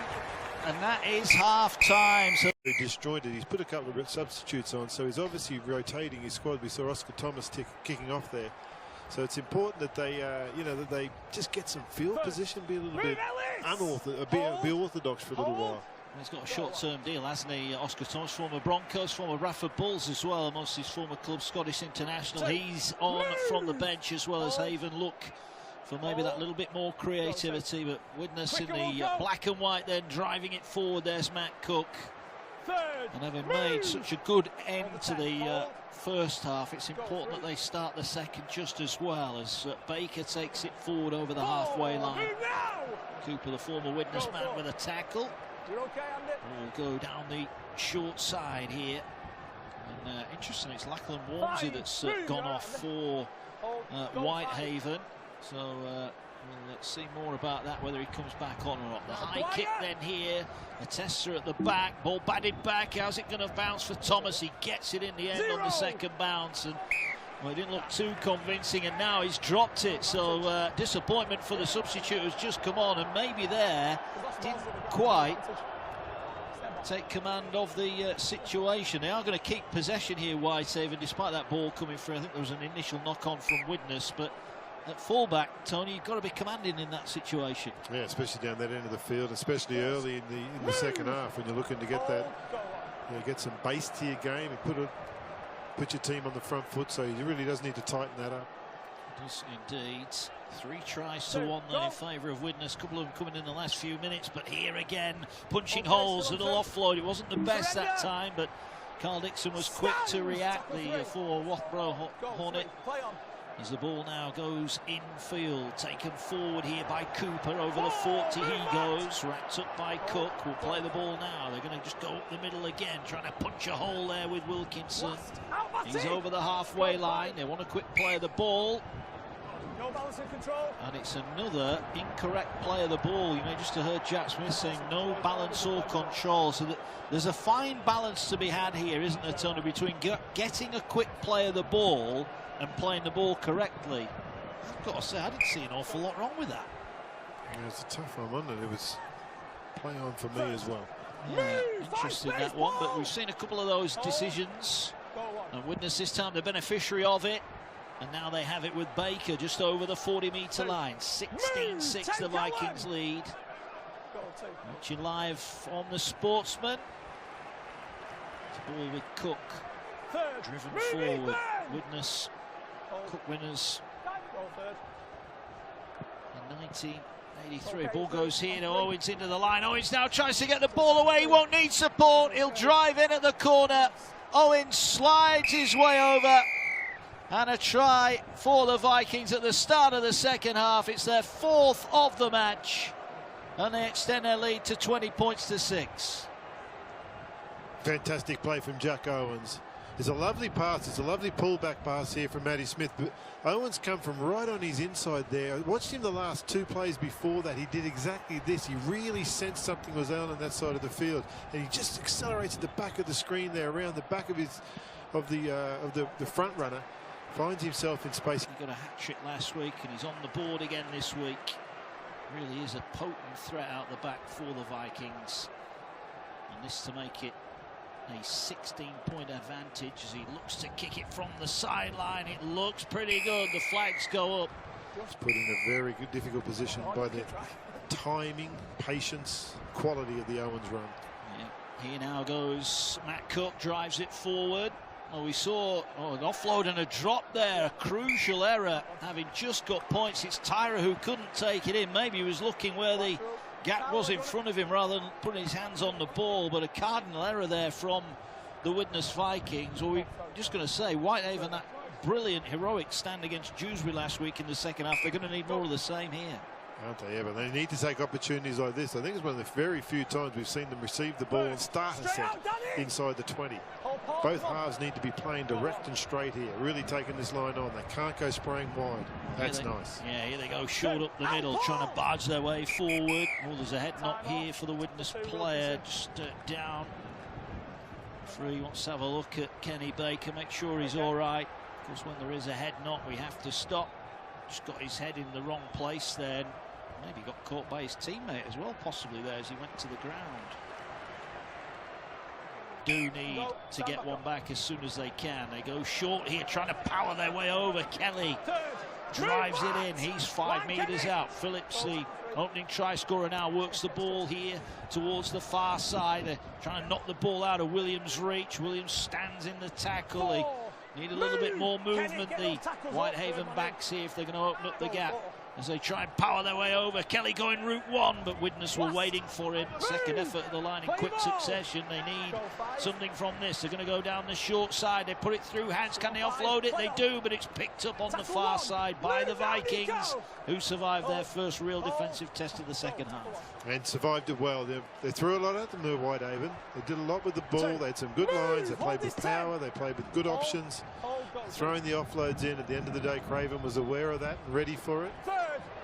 And that is half-time. So he destroyed it. He's put a couple of substitutes on, so he's obviously rotating his squad. We saw Oscar Thomas kicking off there. So it's important that they, that they just get some field position, be a little bit be orthodox for a little while. He's got a short-term deal, hasn't he, Oscar Thomas, former Broncos, former Bradford Bulls as well, amongst his former club, Scottish International. He's on from the bench as well as Haven. Look for maybe that little bit more creativity, but Widnes in the black and white then driving it forward. There's Matt Cook. And having made such a good end to the first half, it's important that they start the second just as well, as Baker takes it forward over the halfway line. Cooper, the former Widnes man, with a tackle. Will go down the short side here. And interesting, it's Lachlan Walmsley that's gone off for Whitehaven. So let's see more about that, whether he comes back on or not. The high kick then here. Atessa at the back. Ball batted back. How's it going to bounce for Thomas? He gets it in the end on the second bounce. And well, it didn't look too convincing, and now he's dropped it. So disappointment for the substitute who's just come on, and maybe there didn't quite take command of the situation. They are going to keep possession here, Whitehaven, despite that ball coming through. I think there was an initial knock-on from Widnes, but at fullback, Tony, you've got to be commanding in that situation. Yeah, especially down that end of the field, especially early in the second half when you're looking to get that, get some base to your game and put your team on the front foot. So he really does need to tighten that up. Does indeed. 3 tries to 1 then in favour of Widnes. A couple of them coming in the last few minutes, but here again, punching holes and an offload. It wasn't the best that time, but Carl Dixon was quick to react, the forward Wathborough Hornet. As the ball now goes infield, taken forward here by Cooper, over the 40 he goes, wrapped up by Cook. Will play the ball now. They're going to just go up the middle again, trying to punch a hole there with Wilkinson. He's over the halfway line. They want a quick play of the ball. No balance and control. And it's another incorrect play of the ball. You may just have heard Jack Smith saying no balance or control. So that there's a fine balance to be had here, isn't there, Tony, between getting a quick play of the ball and playing the ball correctly. I've got to say, I didn't see an awful lot wrong with that. Yeah, it's a tough one, wasn't it? It was play on for me as well. Yeah, interesting that one, but we've seen a couple of those decisions. And Widnes this time the beneficiary of it. And now they have it with Baker just over the 40-metre line. 16-6 the Vikings lead. Watching live on the Sportsman. It's a ball with Cook. Driven forward. Widnes. Cook winners in 1983. Ball goes here to Owens into the line. Owens now tries to get the ball away. He won't need support. He'll drive in at the corner. Owens slides his way over. And a try for the Vikings at the start of the second half. It's their 4th of the match. And they extend their lead to 20 points to 6. Fantastic play from Jack Owens. There's a lovely pass. It's a lovely pullback pass here from Matty Smith. But Owens come from right on his inside there. I watched him the last 2 plays before that. He did exactly this. He really sensed something was on that side of the field. And he just accelerates at the back of the screen there, around the back of the front runner. Finds himself in space. He got a hat-trick last week and he's on the board again this week. Really is a potent threat out the back for the Vikings. And this to make it a 16-point advantage as he looks to kick it from the sideline. It looks pretty good. The flags go up. It's put in a very good, difficult position by the timing, patience, quality of the Owens run. Yeah. Here now goes Matt Cook, drives it forward. Oh, we saw an offload and a drop there, a crucial error, having just got points. It's Tyra who couldn't take it in. Maybe he was looking where the gap was in front of him rather than putting his hands on the ball, but a cardinal error there from the Widnes Vikings. Well, we're just going to say, Whitehaven, that brilliant, heroic stand against Dewsbury last week in the second half. They're going to need more of the same here. Aren't they ever? They need to take opportunities like this. I think it's one of the very few times we've seen them receive the ball and start a set inside the 20. Both halves need to be playing direct and straight here, really taking this line on. They can't go spraying wide. That's nice. Yeah, here they go, short up the middle, trying to barge their way forward. Oh, there's a head knock here for the Widnes player, just down. Free wants to have a look at Kenny Baker, make sure he's all right. Of course, when there is a head knock, we have to stop. Just got his head in the wrong place there. Maybe got caught by his teammate as well, possibly there as he went to the ground. Do need to get one back as soon as they can. They go short here, trying to power their way over. Kelly drives it in. He's 5 metres out. Phillips, the opening try scorer, now works the ball here towards the far side. They're trying to knock the ball out of Williams' reach. Williams stands in the tackle. They need a little bit more movement, the Whitehaven backs here, if they're going to open up the gap as they try and power their way over. Kelly going route one, but Widnes were waiting for him. Second effort of the line in quick succession. They need something from this. They're going to go down the short side. They put it through hands. Can they offload it? They do, but it's picked up on the far side by the Vikings, who survived their first real defensive test of the second half. And survived it well. They threw a lot at them, the Whitehaven. They did a lot with the ball. They had some good lines. They played with power. They played with good options. Throwing the offloads in, at the end of the day, Craven was aware of that and ready for it.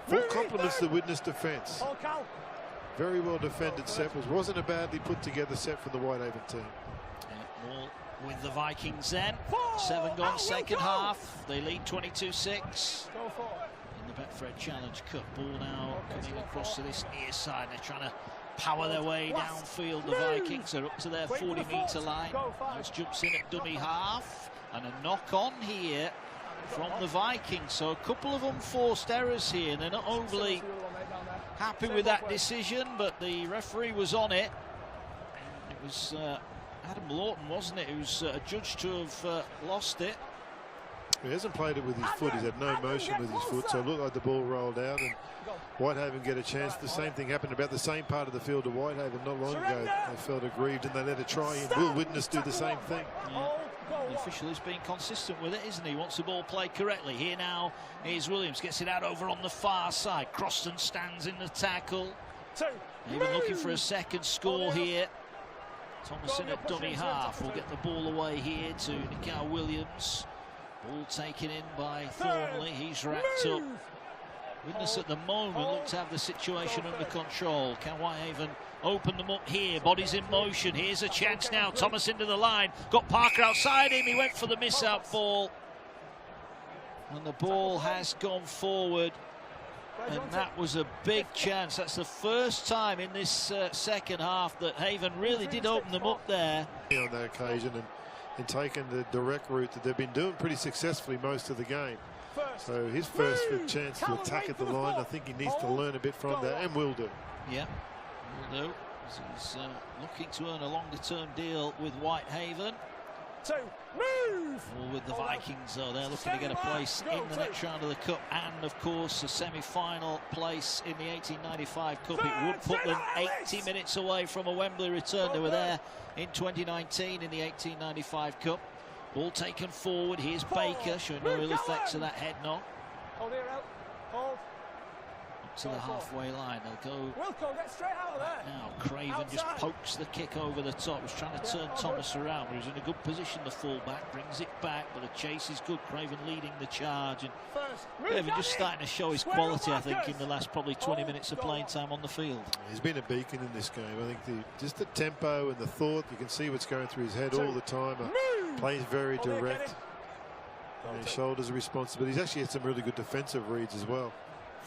Full compliments to the Widnes defence. Very well defended set. Wasn't a badly put together set from the Whitehaven team. Ball with the Vikings then. 7 gone second half. They lead 22-6. In the Betfred Challenge Cup. Ball now coming across to this near side. They're trying to power their way downfield. The Vikings are up to their 40-metre line. Nice jumps in at dummy half. And a knock on here from the Vikings. So a couple of unforced errors here. They're not overly happy with that decision, but the referee was on it. It was Adam Lawton, wasn't it, who's adjudged to have lost it. He hasn't played it with his foot. He's had no motion with his foot, so it looked like the ball rolled out and Whitehaven get a chance. The same thing happened about the same part of the field to Whitehaven not long ago. They felt aggrieved and they let it try in. Will Widnes do the same thing? Yeah. The official is being consistent with it, isn't he? Wants the ball played correctly. Here now is Williams. Gets it out over on the far side. Croston stands in the tackle. Even looking for a second score here. Thomason at dummy half will get the ball away here to Nikhil Williams. Ball taken in by Thornley. He's wrapped up. Widnes at the moment look to have the situation under control. Can Whitehaven open them up here? Bodies in motion. Here's a chance now. Thomas into the line. Got Parker outside him. He went for the miss-out ball. And the ball has gone forward. And that was a big chance. That's the first time in this second half that Haven really did open them up there. On that occasion and taken the direct route that they've been doing pretty successfully most of the game. So his first chance to attack at the line, I think he needs to learn a bit from that, and will do. Yeah, will do. He's looking to earn a longer-term deal with Whitehaven. Or with the Vikings, though. They're looking to get a place in the next round of the Cup and, of course, a semi-final place in the 1895 Cup. It would put them 80 minutes away from a Wembley return. They were there in 2019 in the 1895 Cup. Ball taken forward. Here's Baker showing no ill effects of that head knock. Up to the halfway line. They'll go get straight out of there. Now Craven just pokes the kick over the top. Was trying to turn Thomas around, but he's in a good position. The fullback brings it back, but the chase is good. Craven leading the charge, and Craven just starting to show his quality, I think, in the last probably 20 minutes of playing time on the field. He's been a beacon in this game. I think just the tempo and the thought, you can see what's going through his head all the time. Plays very direct. And his shoulders are responsible. He's actually had some really good defensive reads as well.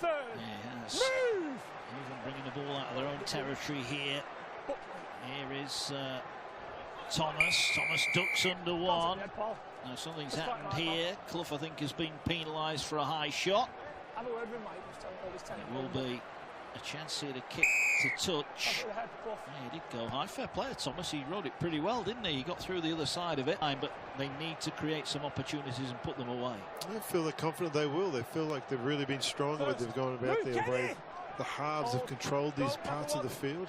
Yeah, he has. Even bringing the ball out of their own territory here. Here is Thomas. Thomas ducks under one. Now something's happened here. Clough, I think, has been penalised for a high shot. It will be a chance here to kick to touch. Yeah, he did go high. Fair play to Thomas. He rode it pretty well, didn't he? He got through the other side of it. But they need to create some opportunities and put them away. I feel they're confident they will. They feel like they've really been strong when they've gone about their way. The halves have controlled these parts of the field.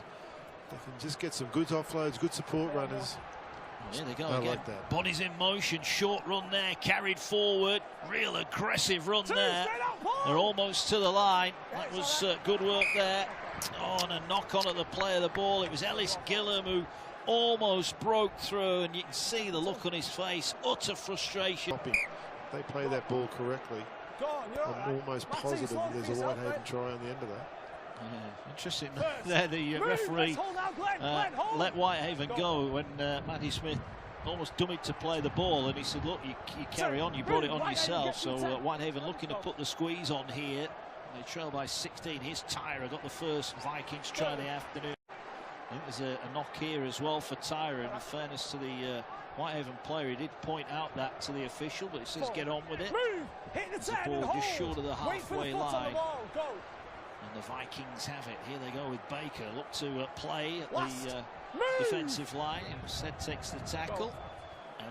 They can just get some good offloads, good support runners. There they go again. Like that. Bodies in motion, short run there, carried forward. Real aggressive run there. They're almost to the line. That was good work there. Oh, and a knock on at the play of the ball. It was Ellis Gillam who almost broke through, and you can see the look on his face. Utter frustration. They play that ball correctly. I'm almost positive there's a Whitehaven try on the end of that. Yeah, interesting there. The referee let Whitehaven go when Matty Smith almost dummied to play the ball, and he said, look, you carry on, you brought it on yourself. So Whitehaven looking to put the squeeze on here. They trail by 16. Here's Tyra, got the first Vikings try of the afternoon. think there's a knock here as well for Tyra. In fairness to the Whitehaven player, he did point out that to the official, but it says get on with it. It's a ball just short of the halfway line. And the Vikings have it. Here they go with Baker. Look to play at the defensive line. Instead takes the tackle.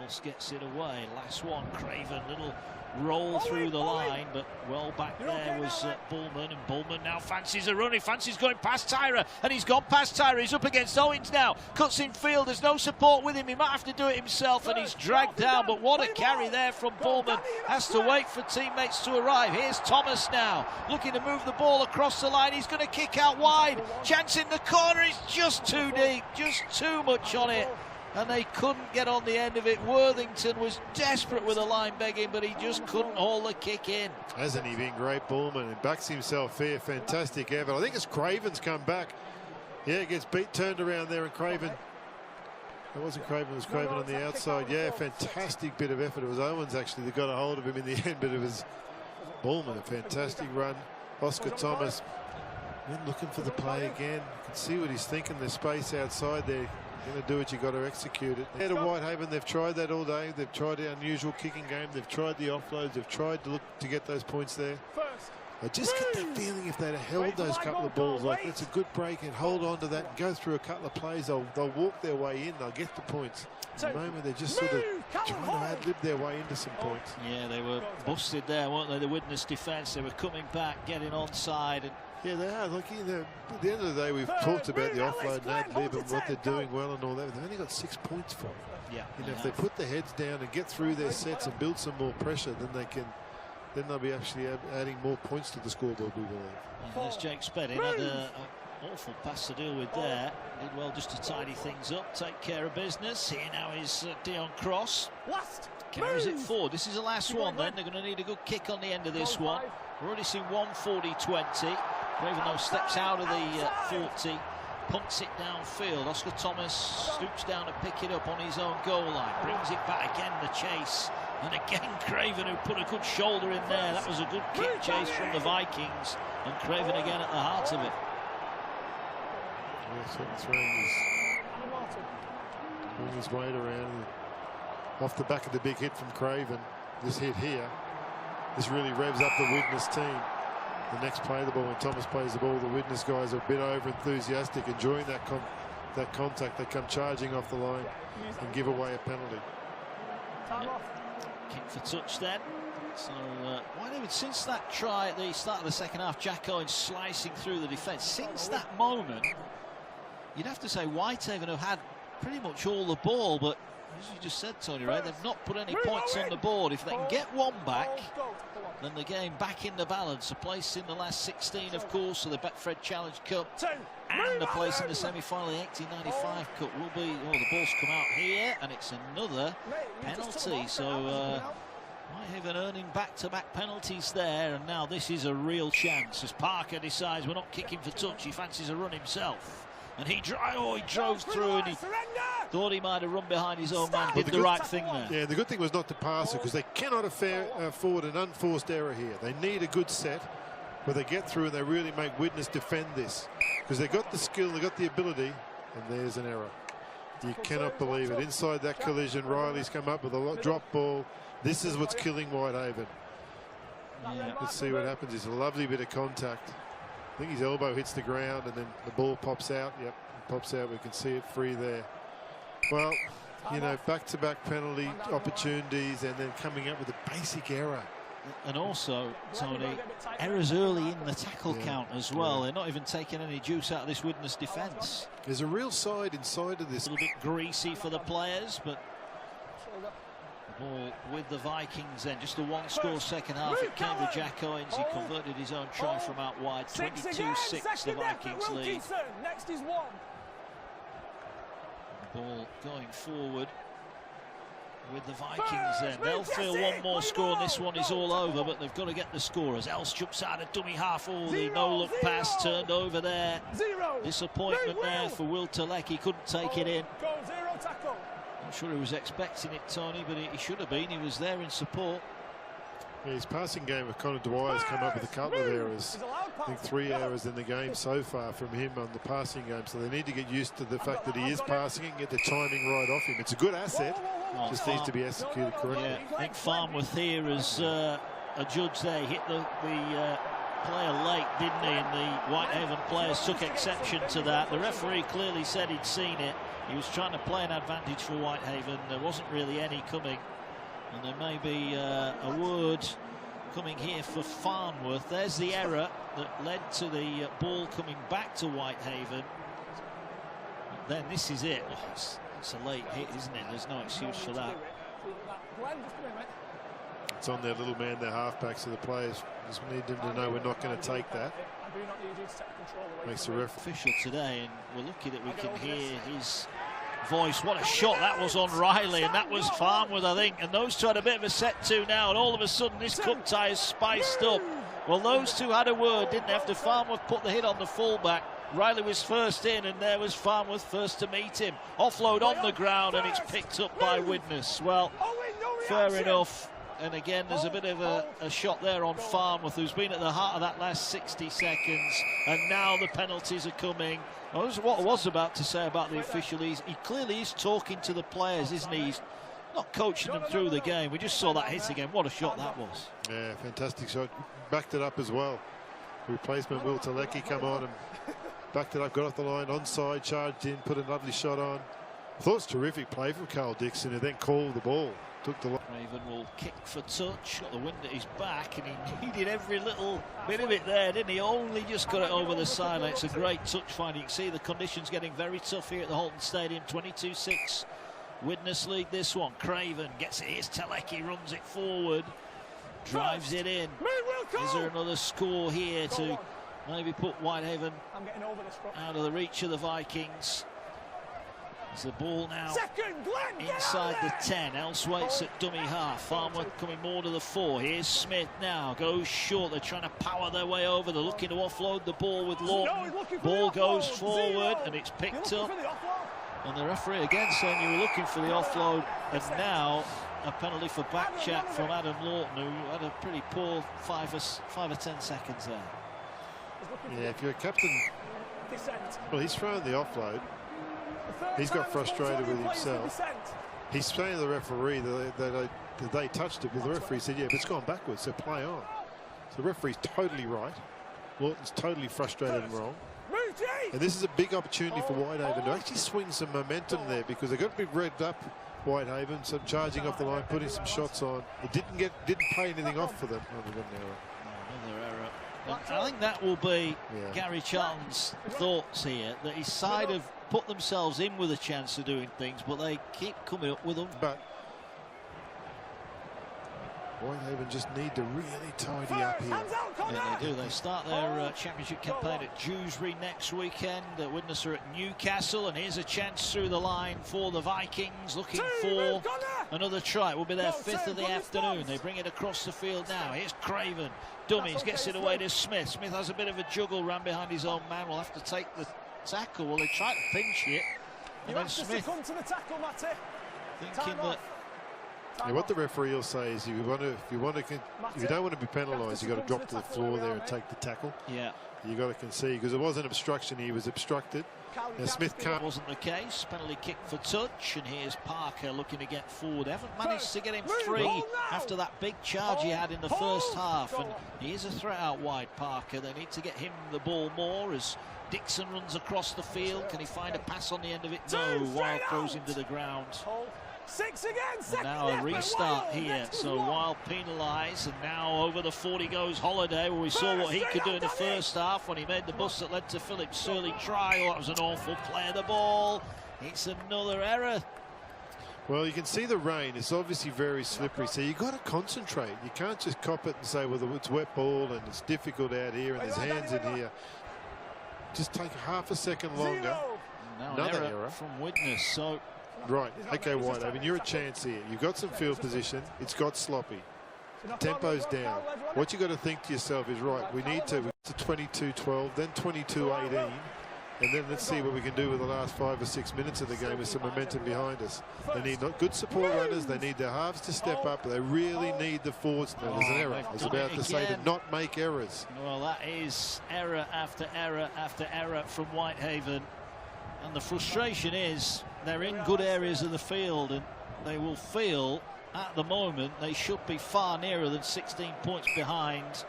Else gets it away. Last one, Craven. Little roll through the line, but well back there was Bullman, and Bullman now fancies a run. He fancies going past Tyra, and he's gone past Tyra. He's up against Owens now. Cuts in field. There's no support with him. He might have to do it himself, and he's dragged down. But what a carry there from Bullman. Has to wait for teammates to arrive. Here's Thomas now, looking to move the ball across the line. He's going to kick out wide. Chance in the corner. It's just too deep. Just too much on it. And they couldn't get on the end of it. Worthington was desperate with the line begging, but he just couldn't haul the kick in. Hasn't he been great, Bullman? And backs himself here. Fantastic effort. I think it's Craven's come back. Yeah, it gets beat, turned around there, and Craven. It wasn't Craven, it was Craven on the outside. Yeah, fantastic bit of effort. It was Owens actually that got a hold of him in the end, but it was Bullman. A fantastic run. Oscar Thomas looking for the play again. You can see what he's thinking. There's space outside there. Going to do it, you got to execute it. Here to Whitehaven, they've tried that all day. They've tried the unusual kicking game. They've tried the offloads. They've tried to look to get those points there. I just get that feeling if they'd have held those couple of balls, like it's a good break and hold on to that and go through a couple of plays, they'll walk their way in. They'll get the points. At the moment, they're just sort of trying to ad-lib their way into some points. Yeah, they were busted there, weren't they? The Widnes defence. They were coming back, getting onside. And yeah, they are. Like, you know, at the end of the day, we've talked about the offload and ad-lib and what they're doing well and all that. They've only got 6 points for it. Yeah, you know, if they put their heads down and get through their sets and build some more pressure, then they can. Then they'll be actually adding more points to the scoreboard, we believe. And there's Jake Spedding. Had an awful pass to deal with there. Did well just to tidy things up, take care of business. Here now is Dion Cross. Carries it forward. This is the last one then. They're going to need a good kick on the end of this one. We've already seen 140-20. Craven though steps out of the 40. Punts it downfield. Oscar Thomas stoops down to pick it up on his own goal line. Brings it back again, the chase. And again, Craven, who put a good shoulder in there. That was a good kick chase from the Vikings. And Craven again at the heart of it. Yeah, throwing his weight around. Off the back of the big hit from Craven. This hit here. This really revs up the Widnes team. The next play the ball, when Thomas plays the ball, the Widnes guys are a bit over enthusiastic, enjoying that contact. They come charging off the line and give away a penalty. Kick for touch then. So Whitehaven, since that try at the start of the second half, Jack Owens slicing through the defence, since that moment, you'd have to say Whitehaven have had pretty much all the ball, but as you just said, Tony, right, they've not put any points on the board. If they can get one back, then the game back in the balance. A place in the last 16, of course, of the Betfred Challenge Cup, and a place in the semi-final of the 1895 Cup will be. Oh, the ball's come out here, and it's another penalty. So Whitehaven earning back-to-back penalties there, and now this is a real chance as Parker decides we're not kicking for touch. He fancies a run himself. And he drove through, and he thought he might have run behind his own man. Did the right thing there. Yeah, the good thing was not to pass it, because they cannot afford an unforced error here. They need a good set where they get through and they really make Widnes defend this, because they've got the skill, they've got the ability, and there's an error. You cannot believe it. Inside that collision, Riley's come up with a drop ball. This is what's killing Whitehaven. Yeah. Let's see what happens. It's a lovely bit of contact. I think his elbow hits the ground and then the ball pops out. Yep, it pops out. We can see it free there. Well, you know, back-to-back penalty opportunities and then coming up with a basic error. And also, Tony, errors early in the tackle count as well. They're not even taking any juice out of this Widnes defence. There's a real side inside of this. A little bit greasy for the players, but the ball with the Vikings then. Just a one-score second half. It came with Jack Owens. He converted his own try from out wide. 22-6 the Vikings lead. Next is one. The ball going forward with the Vikings then. They'll feel one more score and this one is all over, but they've got to get the score as Els jumps out a dummy half. Oh, the no-look pass turned over there. Disappointment there for Will Telek. He couldn't take it in. Not sure he was expecting it, Tony, but he should have been. He was there in support. Yeah, his passing game with Connor Dwyer's come up with a couple of errors. I think 3 hours in the game so far from him on the passing game, so they need to get used to the fact that he is passing and get the timing right off him. It's a good asset, just needs to be executed correctly. Yeah, I think Farnworth here as a judge there hit the player late, didn't he? And the Whitehaven players took exception to that. The referee clearly said he'd seen it. He was trying to play an advantage for Whitehaven. There wasn't really any coming, and there may be a word coming here for Farnworth. There's the error that led to the ball coming back to Whitehaven. But then this is it. Oh, it's a late hit, isn't it? There's no excuse for that. It's on their little man, their halfbacks, so the players just need them to know we're not going to take that. Makes the ref official today, and we're lucky that we can hear his voice. What a shot that was on Riley, and that was Farnworth, I think. And those two had a bit of a set to now, and all of a sudden this cup tie is spiced up. Well, those two had a word, didn't they? After Farnworth put the hit on the fullback, Riley was first in, and there was Farnworth first to meet him. Offload on the ground, and it's picked up by Widnes. Well, fair enough. And again, there's a bit of a shot there on Farnworth, who's been at the heart of that last 60 seconds. And now the penalties are coming. Well, this is what I was about to say about the official. He clearly is talking to the players, isn't he? He's not coaching them through the game. We just saw that hit again. What a shot that was. Yeah, fantastic shot. Backed it up as well. Replacement Will Talecki come on and backed it up, got off the line, onside, charged in, put a lovely shot on. I thought it was terrific play from Carl Dixon, who then called the ball. Took the Craven will kick for touch, got the wind at his back, and he needed every little bit of it there, didn't he? Only just got it over the sideline. It's a great touch find. You can see the conditions getting very tough here at the Halton Stadium. 22-6 Widnes lead this one. Craven gets it. Here's Talecki, runs it forward, drives it in. Is there another score here to maybe put Whitehaven out of the reach of the Vikings? As the ball now inside the 10. Ellswaite's at dummy half. Farnworth coming more to the 4. Here's Smith now. Goes short. They're trying to power their way over. They're looking to offload the ball with Lawton. Ball goes forward and it's picked up. And the referee again saying you were looking for the offload. And now a penalty for back check from Adam Lawton, who had a pretty poor 5 or 10 seconds there. Yeah, if you're a captain, well, he's throwing the offload. He's got frustrated with himself. He's saying to the referee that they touched it, but the referee said, yeah, but it's gone backwards, so play on. So the referee's totally right. Lawton's totally frustrated and wrong. And this is a big opportunity for Whitehaven to actually swing some momentum there, because they got a bit revved up, Whitehaven, some charging off the line, putting some shots on. It didn't pay anything off for them. Oh, we got an error. Another error. I think that will be Gary Charlton's thoughts here, that his side have put themselves in with a chance of doing things, but they keep coming up with them. But Whitehaven just need to really tidy up here. Yeah, they do. They start their championship campaign at Dewsbury next weekend. Widnes are at Newcastle, and here's a chance through the line for the Vikings, looking for another try. It will be their 5th of the afternoon. They bring it across the field now. Here's Craven. Dummies, gets it away to Smith. Smith has a bit of a juggle, ran behind his own man. Will have to take the tackle. Well, they try to pinch it. And then Smith thinking that... Yeah, what the referee will say is, if you don't want to be penalised, you've got to drop to the floor there and take the tackle. Yeah. You got to concede, because it wasn't obstruction. He was obstructed. Now Smith can't. Wasn't the case. Penalty kick for touch, and here's Parker looking to get forward. They haven't managed to get him free after that big charge he had in the first half, and he is a threat out wide, Parker. They need to get him the ball more as Dixon runs across the field. Can he find a pass on the end of it? No. Wild throws him to the ground. 6 again. And now a restart here. So Wild penalised, and now over the 40 goes Holiday. Well, we saw what he could do in the first half when he made the bust that led to Philip Surley try. Oh, that was an awful play of the ball. It's another error. Well, you can see the rain. It's obviously very slippery, so you've got to concentrate. You can't just cop it and say, well, it's wet ball and it's difficult out here and there's hands in here. Just take half a second longer. Now another error from Widnes. So. Right, okay, Whitehaven, you're a chance here. You've got some field position. It's got sloppy. Tempo's down. What you got to think to yourself is, right, we need to 22-12, then 22-18. And then let's see what we can do with the last 5 or 6 minutes of the game with some momentum behind us. They need good support runners. They need their halves to step up. But they really need the forwards. No, there's an error. I was about to say to not make errors. Well, that is error after error after error from Whitehaven. And the frustration is they're in good areas of the field, and they will feel at the moment they should be far nearer than 16 points behind.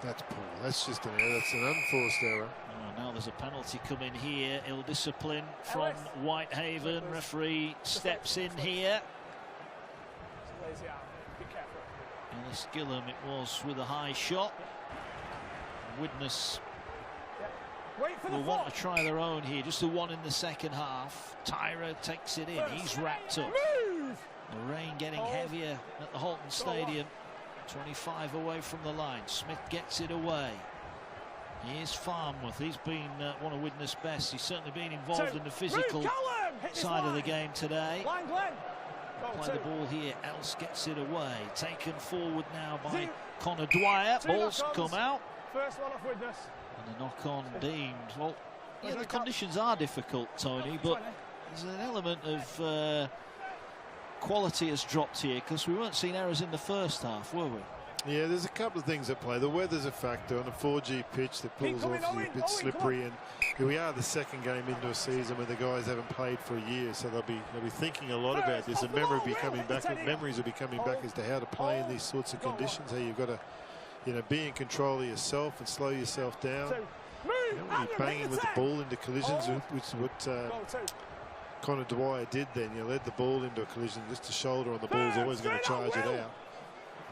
That's poor. That's just an error. That's an unforced error. Oh, now there's a penalty coming here. Ill discipline from Whitehaven. Referee steps in here. Ellis Gillam it was with a high shot. Widnes will want to try their own here. Just the one in the second half. Tyra takes it in. He's wrapped up. The rain getting heavier at the Halton Stadium. 25 away from the line. Smith gets it away. Here's Farnworth. He's been one of Widnes' best. He's certainly been involved in the physical side of the game today. Play the ball here. Else gets it away. Taken forward now by Connor Dwyer. Ball's come out. First one off Widnes. And the knock-on deemed. Well, yeah, the conditions are difficult, Tony, but there's an element of quality has dropped here because we weren't seeing errors in the first half, were we? Yeah, there's a couple of things at play. The weather's a factor on a 4G pitch. The pool's obviously a bit slippery, and here we are the second game into a season where the guys haven't played for a year, so they'll be thinking a lot about this, and memories will be coming back as to how to play in these sorts of conditions. How you've got to, be in control of yourself and slow yourself down. You don't want to be banging with the ball into collisions, which is what Connor Dwyer did then. Led the ball into a collision. Just a shoulder on the ball is always going to charge it out.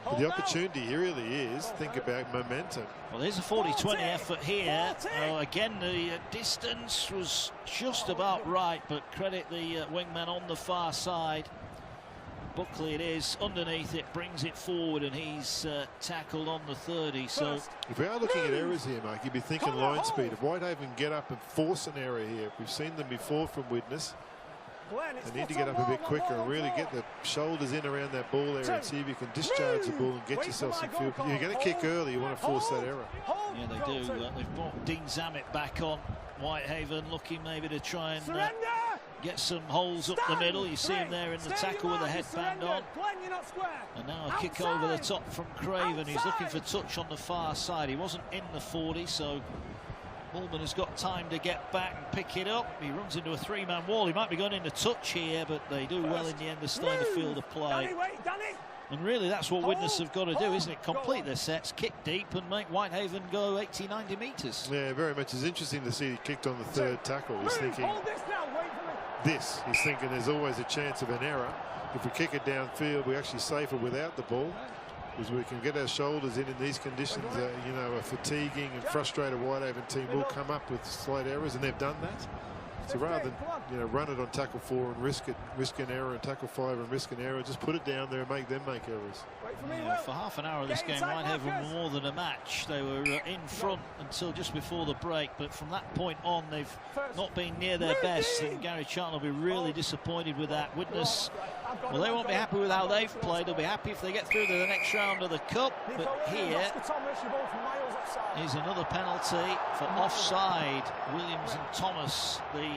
But the opportunity here really is, think about momentum. Well, there's a 40-20 effort here. Again, the distance was just about right, but credit the wingman on the far side. Buckley it is, underneath it, brings it forward, and he's tackled on the 30. So if we are looking at errors here, Mike, you'd be thinking line speed. If Whitehaven get up and force an error here, we've seen them before from Widnes. They need to get up a bit quicker and really get the shoulders in around that ball area and see if you can discharge the ball and get yourself some field. You're going to kick early, you want to force that error. Yeah, they do. They've brought Dean Zammit back on. Whitehaven looking maybe to try and get some holes up the middle. You see him there in the tackle with the headband on. And now a kick over the top from Craven. He's looking for touch on the far side. He wasn't in the 40, so Ullman has got time to get back and pick it up. He runs into a three-man wall. He might be going into touch here, but they do well in the end of staying the field of play. And really that's what Widnes have got to do, isn't it? Complete their sets, kick deep and make Whitehaven go 80, 90 metres. Yeah, very much. It's interesting to see he kicked on the third tackle. He's thinking this. He's thinking there's always a chance of an error. If we kick it downfield, we're actually safer without the ball, because we can get our shoulders in these conditions. A fatiguing and frustrated Whitehaven team will come up with slight errors, and they've done that. So rather than run it on tackle 4 and risk an error, and tackle 5 and risk an error, just put it down there and make them make errors. Yeah, for half an hour of this game, Whitehaven were more than a match. They were in front until just before the break, but from that point on, they've not been near their best, and Gary Charlton will be really disappointed with that. Widnes, well, they won't be happy with how they've played. They'll be happy if they get through to the next round of the Cup, but here is another penalty for offside. Williams and Thomas, the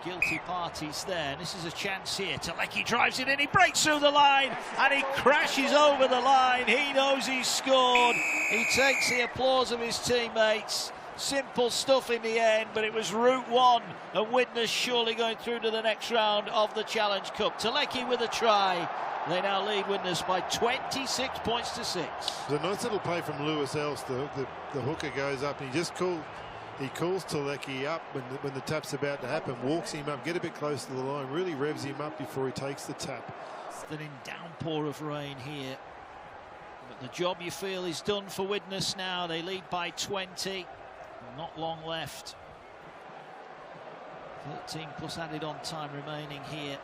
guilty parties there. This is a chance here. Talecki drives it in, he breaks through the line and he crashes over the line. He knows he's scored. He takes the applause of his teammates. Simple stuff in the end, but it was route one, and Widnes surely going through to the next round of the Challenge Cup. Talecki with a try. They now lead Widnes by 26 points to 6. There's a nice little play from Lewis Else. The hooker goes up and he calls Talecki up when the tap's about to happen, walks him up, get a bit close to the line, really revs him up before he takes the tap. Then in downpour of rain here, but the job you feel is done for Widnes now. They lead by 20, not long left. 13 plus added on time remaining here.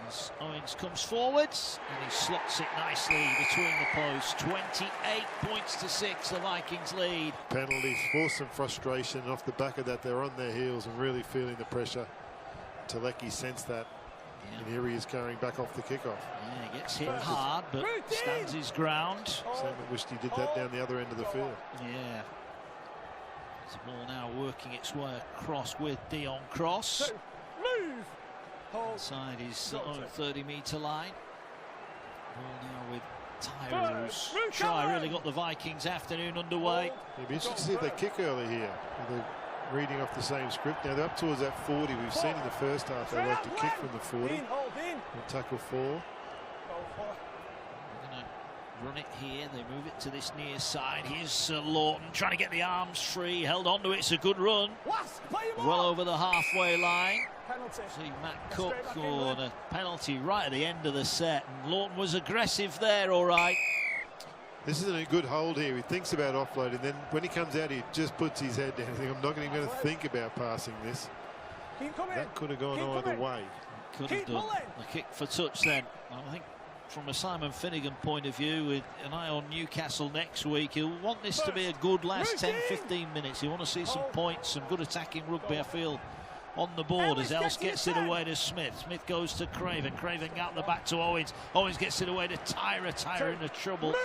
As Owens comes forwards and he slots it nicely between the posts. 28 points to 6, the Vikings lead. Penalties force some frustration, and off the back of that they're on their heels and really feeling the pressure. Talecki sensed that, and here he is carrying back off the kickoff. Yeah, he gets hit hard but stands his ground. Sam wished he did that down the other end of the field. Yeah. The ball now working its way across with Dion Cross. Move. Hold. Inside his own 30-metre line. Ball now with Tyre, who's try really got the Vikings afternoon underway. It'd be interesting to see if they kick early here. They're reading off the same script. Now they're up towards that 40. We've seen in the first half they like to kick from the 40. And tackle 4. They're going to run it here. They move it to this near side. Here's Lawton trying to get the arms free. Held on to it. It's a good run. Well over the halfway line. See Matt Cook on a penalty right at the end of the set. And Lawton was aggressive there, all right. This isn't a good hold here. He thinks about offloading. Then when he comes out, he just puts his head down. I'm not even going to think about passing this. That could have gone either way. Could have done. The kick for touch then. I think from a Simon Finnegan point of view, with an eye on Newcastle next week, he'll want this to be a good last 10-15 minutes. He'll want to see some points, some good attacking rugby, I feel, on the board as Els gets it away to Smith. Smith goes to Craven. Craven out the back to Owens. Owens gets it away to Tyre. Tyre into trouble.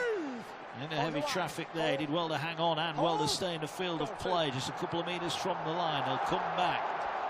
In a heavy traffic there. He did well to hang on and well to stay in the field of play. Just a couple of metres from the line. He'll come back.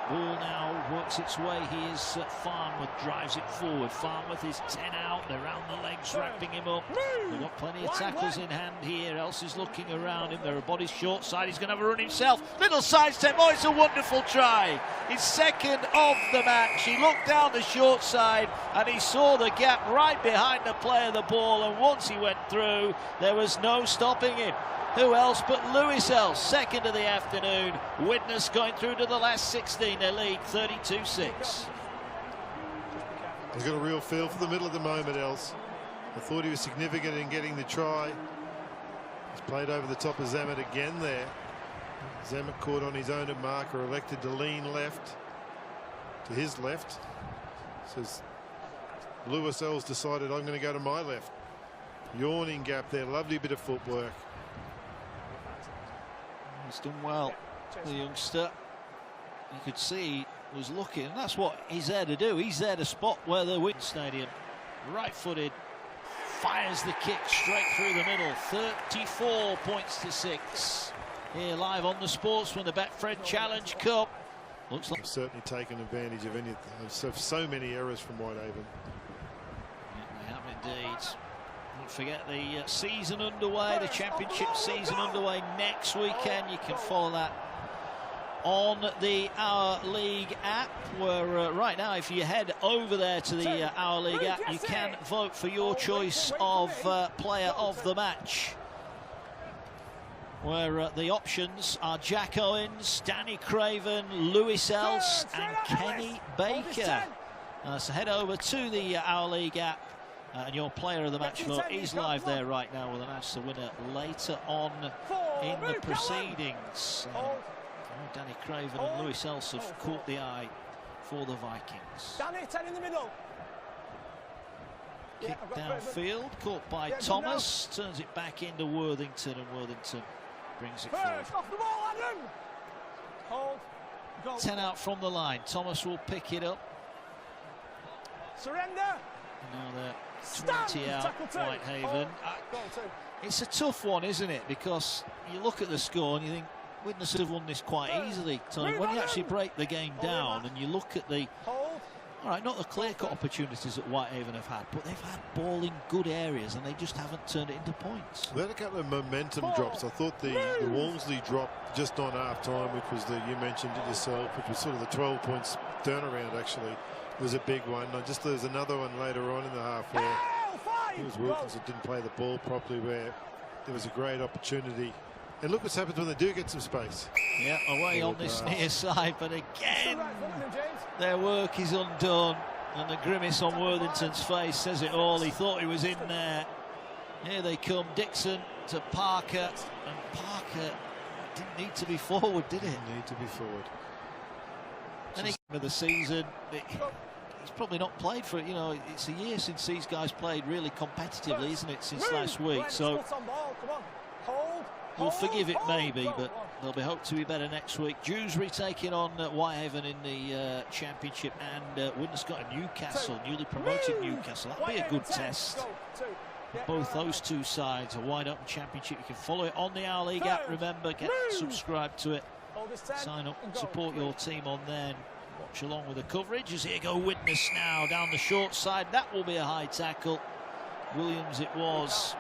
Ball now works its way. Here's Farnworth, drives it forward. Farnworth is 10 out. They're around the legs, wrapping him up. They've got plenty of tackles in hand here. Els is looking around him. There are bodies short side. He's going to have a run himself. Little sidestep. Oh, it's a wonderful try. His second of the match. He looked down the short side and he saw the gap right behind the play of the ball. And once he went through, there was no stopping him. Who else but Lewis Els, second of the afternoon. Widnes going through to the last 16. They lead 32-6. He's got a real feel for the middle at the moment, Els. I thought he was significant in getting the try. He's played over the top of Zammit again there. Zammit caught on his own marker, elected to lean left, to his left. Says Lewis Els decided, I'm going to go to my left. Yawning gap there, lovely bit of footwork. He's done well, the youngster. You could see he was looking, and that's what he's there to do. He's there to spot where the Widnes Stadium. Right-footed, fires the kick straight through the middle. 34 points to 6. Here live on the Sportsman, the Betfred Challenge Cup. Looks like they've certainly taken advantage of so many errors from Whitehaven. Yeah, they have indeed. Don't forget the season underway, the championship season underway next weekend. You can follow that on the Our League app, where right now, if you head over there to the Our League app, you can vote for your choice of player of the match, where the options are Jack Owens, Danny Craven, Lewis Els and Kenny Baker. So head over to the Our League app, and your player of the match vote is live there right now. We'll announce the winner later on in the proceedings. Danny Craven and Lewis Els have caught the eye for the Vikings. Danny, 10 in the middle. Kick downfield, caught by Thomas, turns it back into Worthington, and Worthington brings it forward. Off the ball, Adam. Hold. Go. 10 out from the line. Thomas will pick it up. Surrender. Now they're 20 out, Whitehaven. It's a tough one, isn't it? Because you look at the score and you think, Widnes have won this quite easily, Tony. When you actually break the game down and you look at the, all right, not the clear-cut opportunities that Whitehaven have had, but they've had ball in good areas and they just haven't turned it into points. They had a couple of momentum drops. I thought the Walmsley drop just on half-time, which was you mentioned it yourself, which was sort of the 12 points turnaround, actually, was a big one. There was another one later on in the half where it was Wilkins that didn't play the ball properly, where there was a great opportunity. And look what's happened when they do get some space. Yeah, away on this near side, but again, their work is undone. And the grimace on Worthington's face says it all. He thought he was in there. Here they come, Dixon to Parker. And Parker didn't need to be forward, did he? Didn't need to be forward. Any game of the season, he's probably not played for it. You know, it's a year since these guys played really competitively, isn't it, since last week? So we'll forgive it maybe, but they'll be hoped to be better next week. Dewsbury taking on Whitehaven in the championship, and Widnes got a Newcastle, newly promoted Newcastle. That'll be a good test. Both those two sides, a wide open championship. You can follow it on the Our League app. Remember, get subscribed to it. Sign up and support your team on there. Watch along with the coverage. As here go Widnes now down the short side. That will be a high tackle. Williams it was.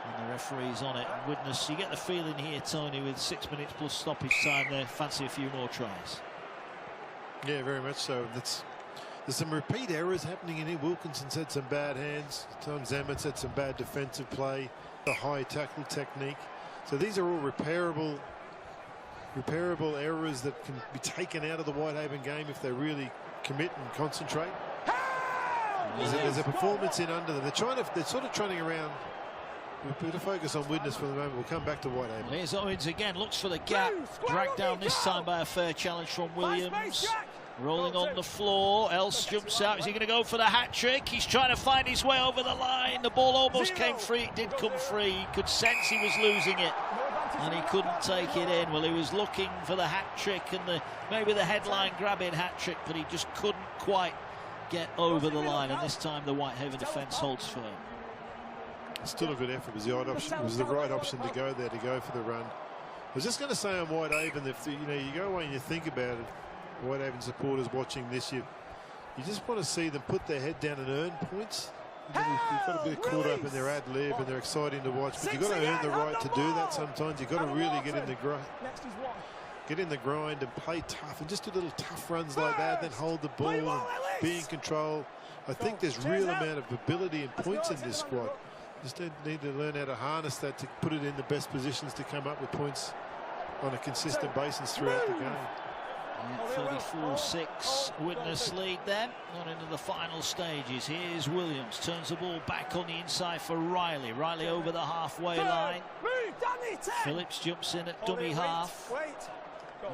And the referee's on it. And Widnes, you get the feeling here, Tony, with 6 minutes plus stoppage time there. Fancy a few more tries. Yeah, very much so. There's some repeat errors happening in here. Wilkinson's had some bad hands. Tom Zammett's had some bad defensive play. The high tackle technique. So these are all repairable errors that can be taken out of the Whitehaven game if they really commit and concentrate. There's a performance in under them. They're sort of trotting around. We'll put a focus on Widnes for the moment. We'll come back to Whitehaven. Well, here's Owens again. Looks for the gap. Dragged down this time by a fair challenge from Williams. Rolling on the floor. Else jumps out. Is he going to go for the hat trick? He's trying to find his way over the line. The ball almost came free. It did come free. He could sense he was losing it, and he couldn't take it in. Well, he was looking for the hat trick and maybe the headline grabbing hat trick, but he just couldn't quite get over the line. And this time the Whitehaven defence holds firm. Still a good effort. It was the right option to go there, to go for the run. I was just going to say on Whitehaven, if you go away and you think about it, Whitehaven supporters watching this, you just want to see them put their head down and earn points. You've got a bit caught up in their ad lib and they're exciting to watch, but you've got to earn the right to do that sometimes. You've got to really get in the grind and play tough and just do little tough runs like that, then hold the ball and be in control. I think there's real amount of ability and points in this squad. Just need to learn how to harness that to put it in the best positions to come up with points on a consistent basis throughout the game. Yeah, 34-6, Widnes lead then. On into the final stages. Here's Williams, turns the ball back on the inside for Riley. Riley over the halfway line. Phillips jumps in at dummy half.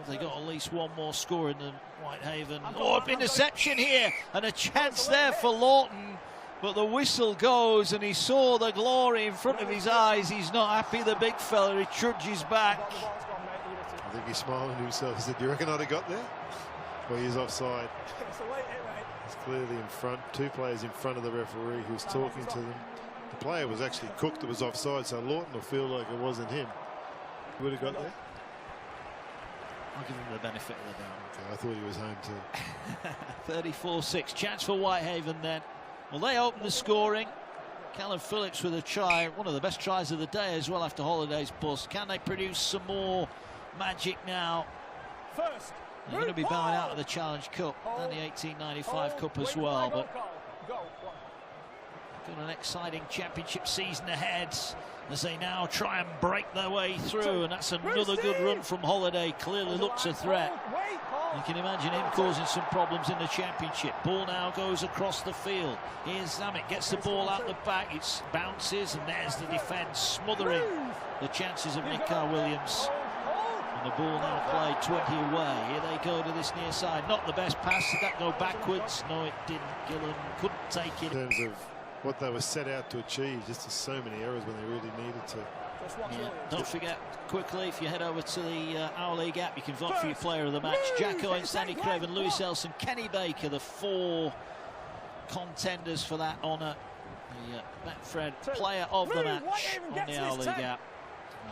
They got at least one more scoring than Whitehaven. Oh, interception here, and a chance there for Lawton. But the whistle goes, and he saw the glory in front of his eyes. He's not happy, the big fella. He trudges back. I think he's smiling to himself. He said, "Do you reckon I'd have got there?" Well, he's offside. He's clearly in front. Two players in front of the referee who's talking to them. The player was actually cooked that was offside, so Lawton will feel like it wasn't him. He would have got there. I'll give him the benefit of the doubt. Okay, I thought he was home too. 34-6. Chance for Whitehaven then. Well, they open the scoring. Callum Phillips with a try, one of the best tries of the day as well after Holiday's bust. Can they produce some more magic now? They're going to be bowing out of the Challenge Cup and the 1895 Cup as well, but got an exciting championship season ahead as they now try and break their way through, and that's another good run from Holiday. Clearly looks a threat. You can imagine him causing some problems in the championship. Ball now goes across the field. Here's Zammit, gets the ball out the back. It bounces, and there's the defence smothering the chances of Nick Williams. And the ball now played 20 away. Here they go to this near side. Not the best pass. Did that go backwards? No, it didn't. Gillen couldn't take it. In terms of what they were set out to achieve, just so many errors when they really needed to. Yeah. Don't forget, quickly, if you head over to the Our League app, you can vote for your player of the match. Jack Owen, Stanley Craven, Lewis Elson, Kenny Baker, the four contenders for that honour. The Betfred player of the match on the Our League app.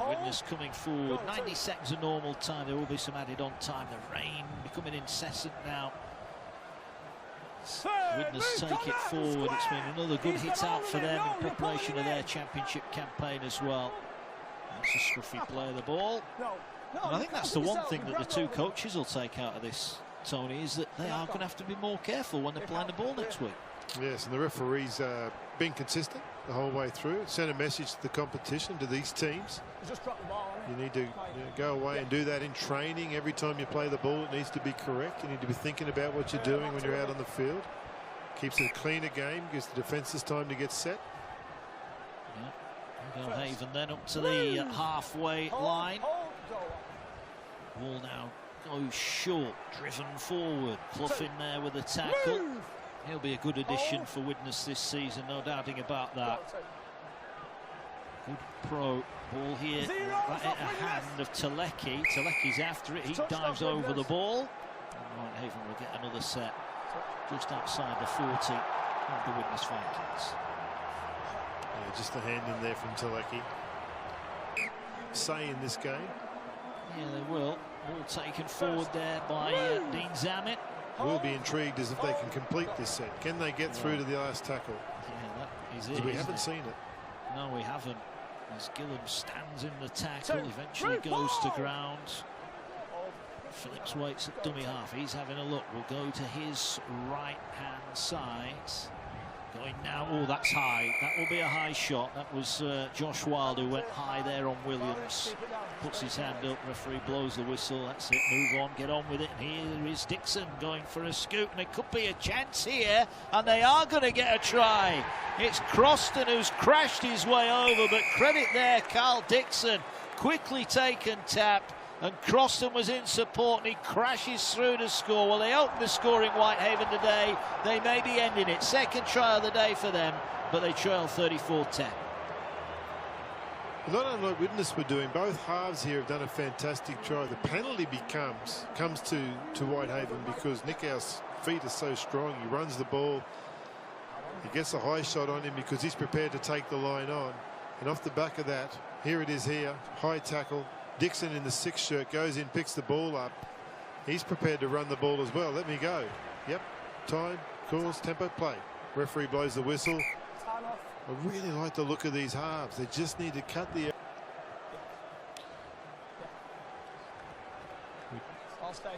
Widnes coming forward. 90 seconds of normal time. There will be some added on time. The rain becoming incessant now. Widnes take it forward. It's been another good hit out for them in preparation of their championship campaign as well. That's a scruffy play of the ball. And I think that's the one thing that the two coaches will take out of this, Tony, is that they are going to have to be more careful when they're playing the ball next week. Yes, and the referees been consistent the whole way through. Send a message to the competition, to these teams. You need to go away and do that in training. Every time you play the ball, it needs to be correct. You need to be thinking about what you're doing when you're out on the field. Keeps it a cleaner game, gives the defences time to get set. Haven then up to the halfway line. Ball now goes short, driven forward. Clough in there with a tackle. He'll be a good addition for Widnes this season, no doubting about that. Good pro ball here, right at a hand of Telecki. Telecki's after it, he dives over the ball. And Whitehaven will get another set just outside the 40 of the Widnes Vikings. Yeah, just a hand in there from Teleki. Say in this game. Yeah, they will. All taken forward there by Dean Zammit. We'll be intrigued as if they can complete this set. Can they get through to the last tackle? Yeah, that is it. We haven't seen it. No, we haven't. As Gillam stands in the tackle, eventually goes to ground. Phillips waits at dummy half. He's having a look. We'll go to his right-hand side. Going now. Oh, that's high. That will be a high shot. That was Josh Wild who went high there on Williams. Puts his hand up. Referee blows the whistle. That's it. Move on. Get on with it. And here is Dixon going for a scoop. And it could be a chance here. And they are going to get a try. It's Croston who's crashed his way over. But credit there, Carl Dixon. Quickly taken tap. And Croston was in support, and he crashes through to score. Well, they opened the score in Whitehaven today. They may be ending it. Second try of the day for them, but they trail 34-10. Not unlike Widnes were doing, both halves here have done a fantastic try. The penalty comes to Whitehaven because Nickau's feet are so strong. He runs the ball. He gets a high shot on him because he's prepared to take the line on. And off the back of that, here it is here, high tackle. Dixon in the 6th shirt goes in, picks the ball up. He's prepared to run the ball as well. Let me go. Yep. Time, calls, tempo, play. Referee blows the whistle. I really like the look of these halves. They just need to cut the... I'll stay.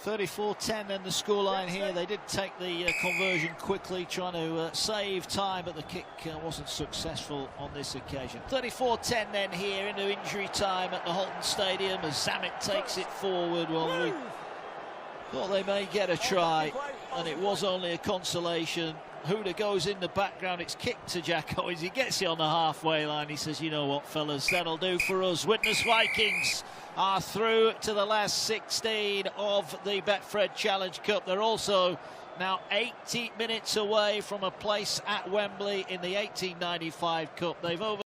34-10 then the scoreline here. They did take the conversion quickly, trying to save time, but the kick wasn't successful on this occasion. 34-10 then here into injury time at the Halton Stadium as Zammit takes it forward. Well, we thought they may get a try, and it was only a consolation. Huda goes in the background. It's kicked to Jack Owens. He gets it on the halfway line. He says, you know what, fellas, that'll do for us. Widnes Vikings are through to the last 16 of the Betfred Challenge Cup. They're also now 80 minutes away from a place at Wembley in the 1895 Cup. They've over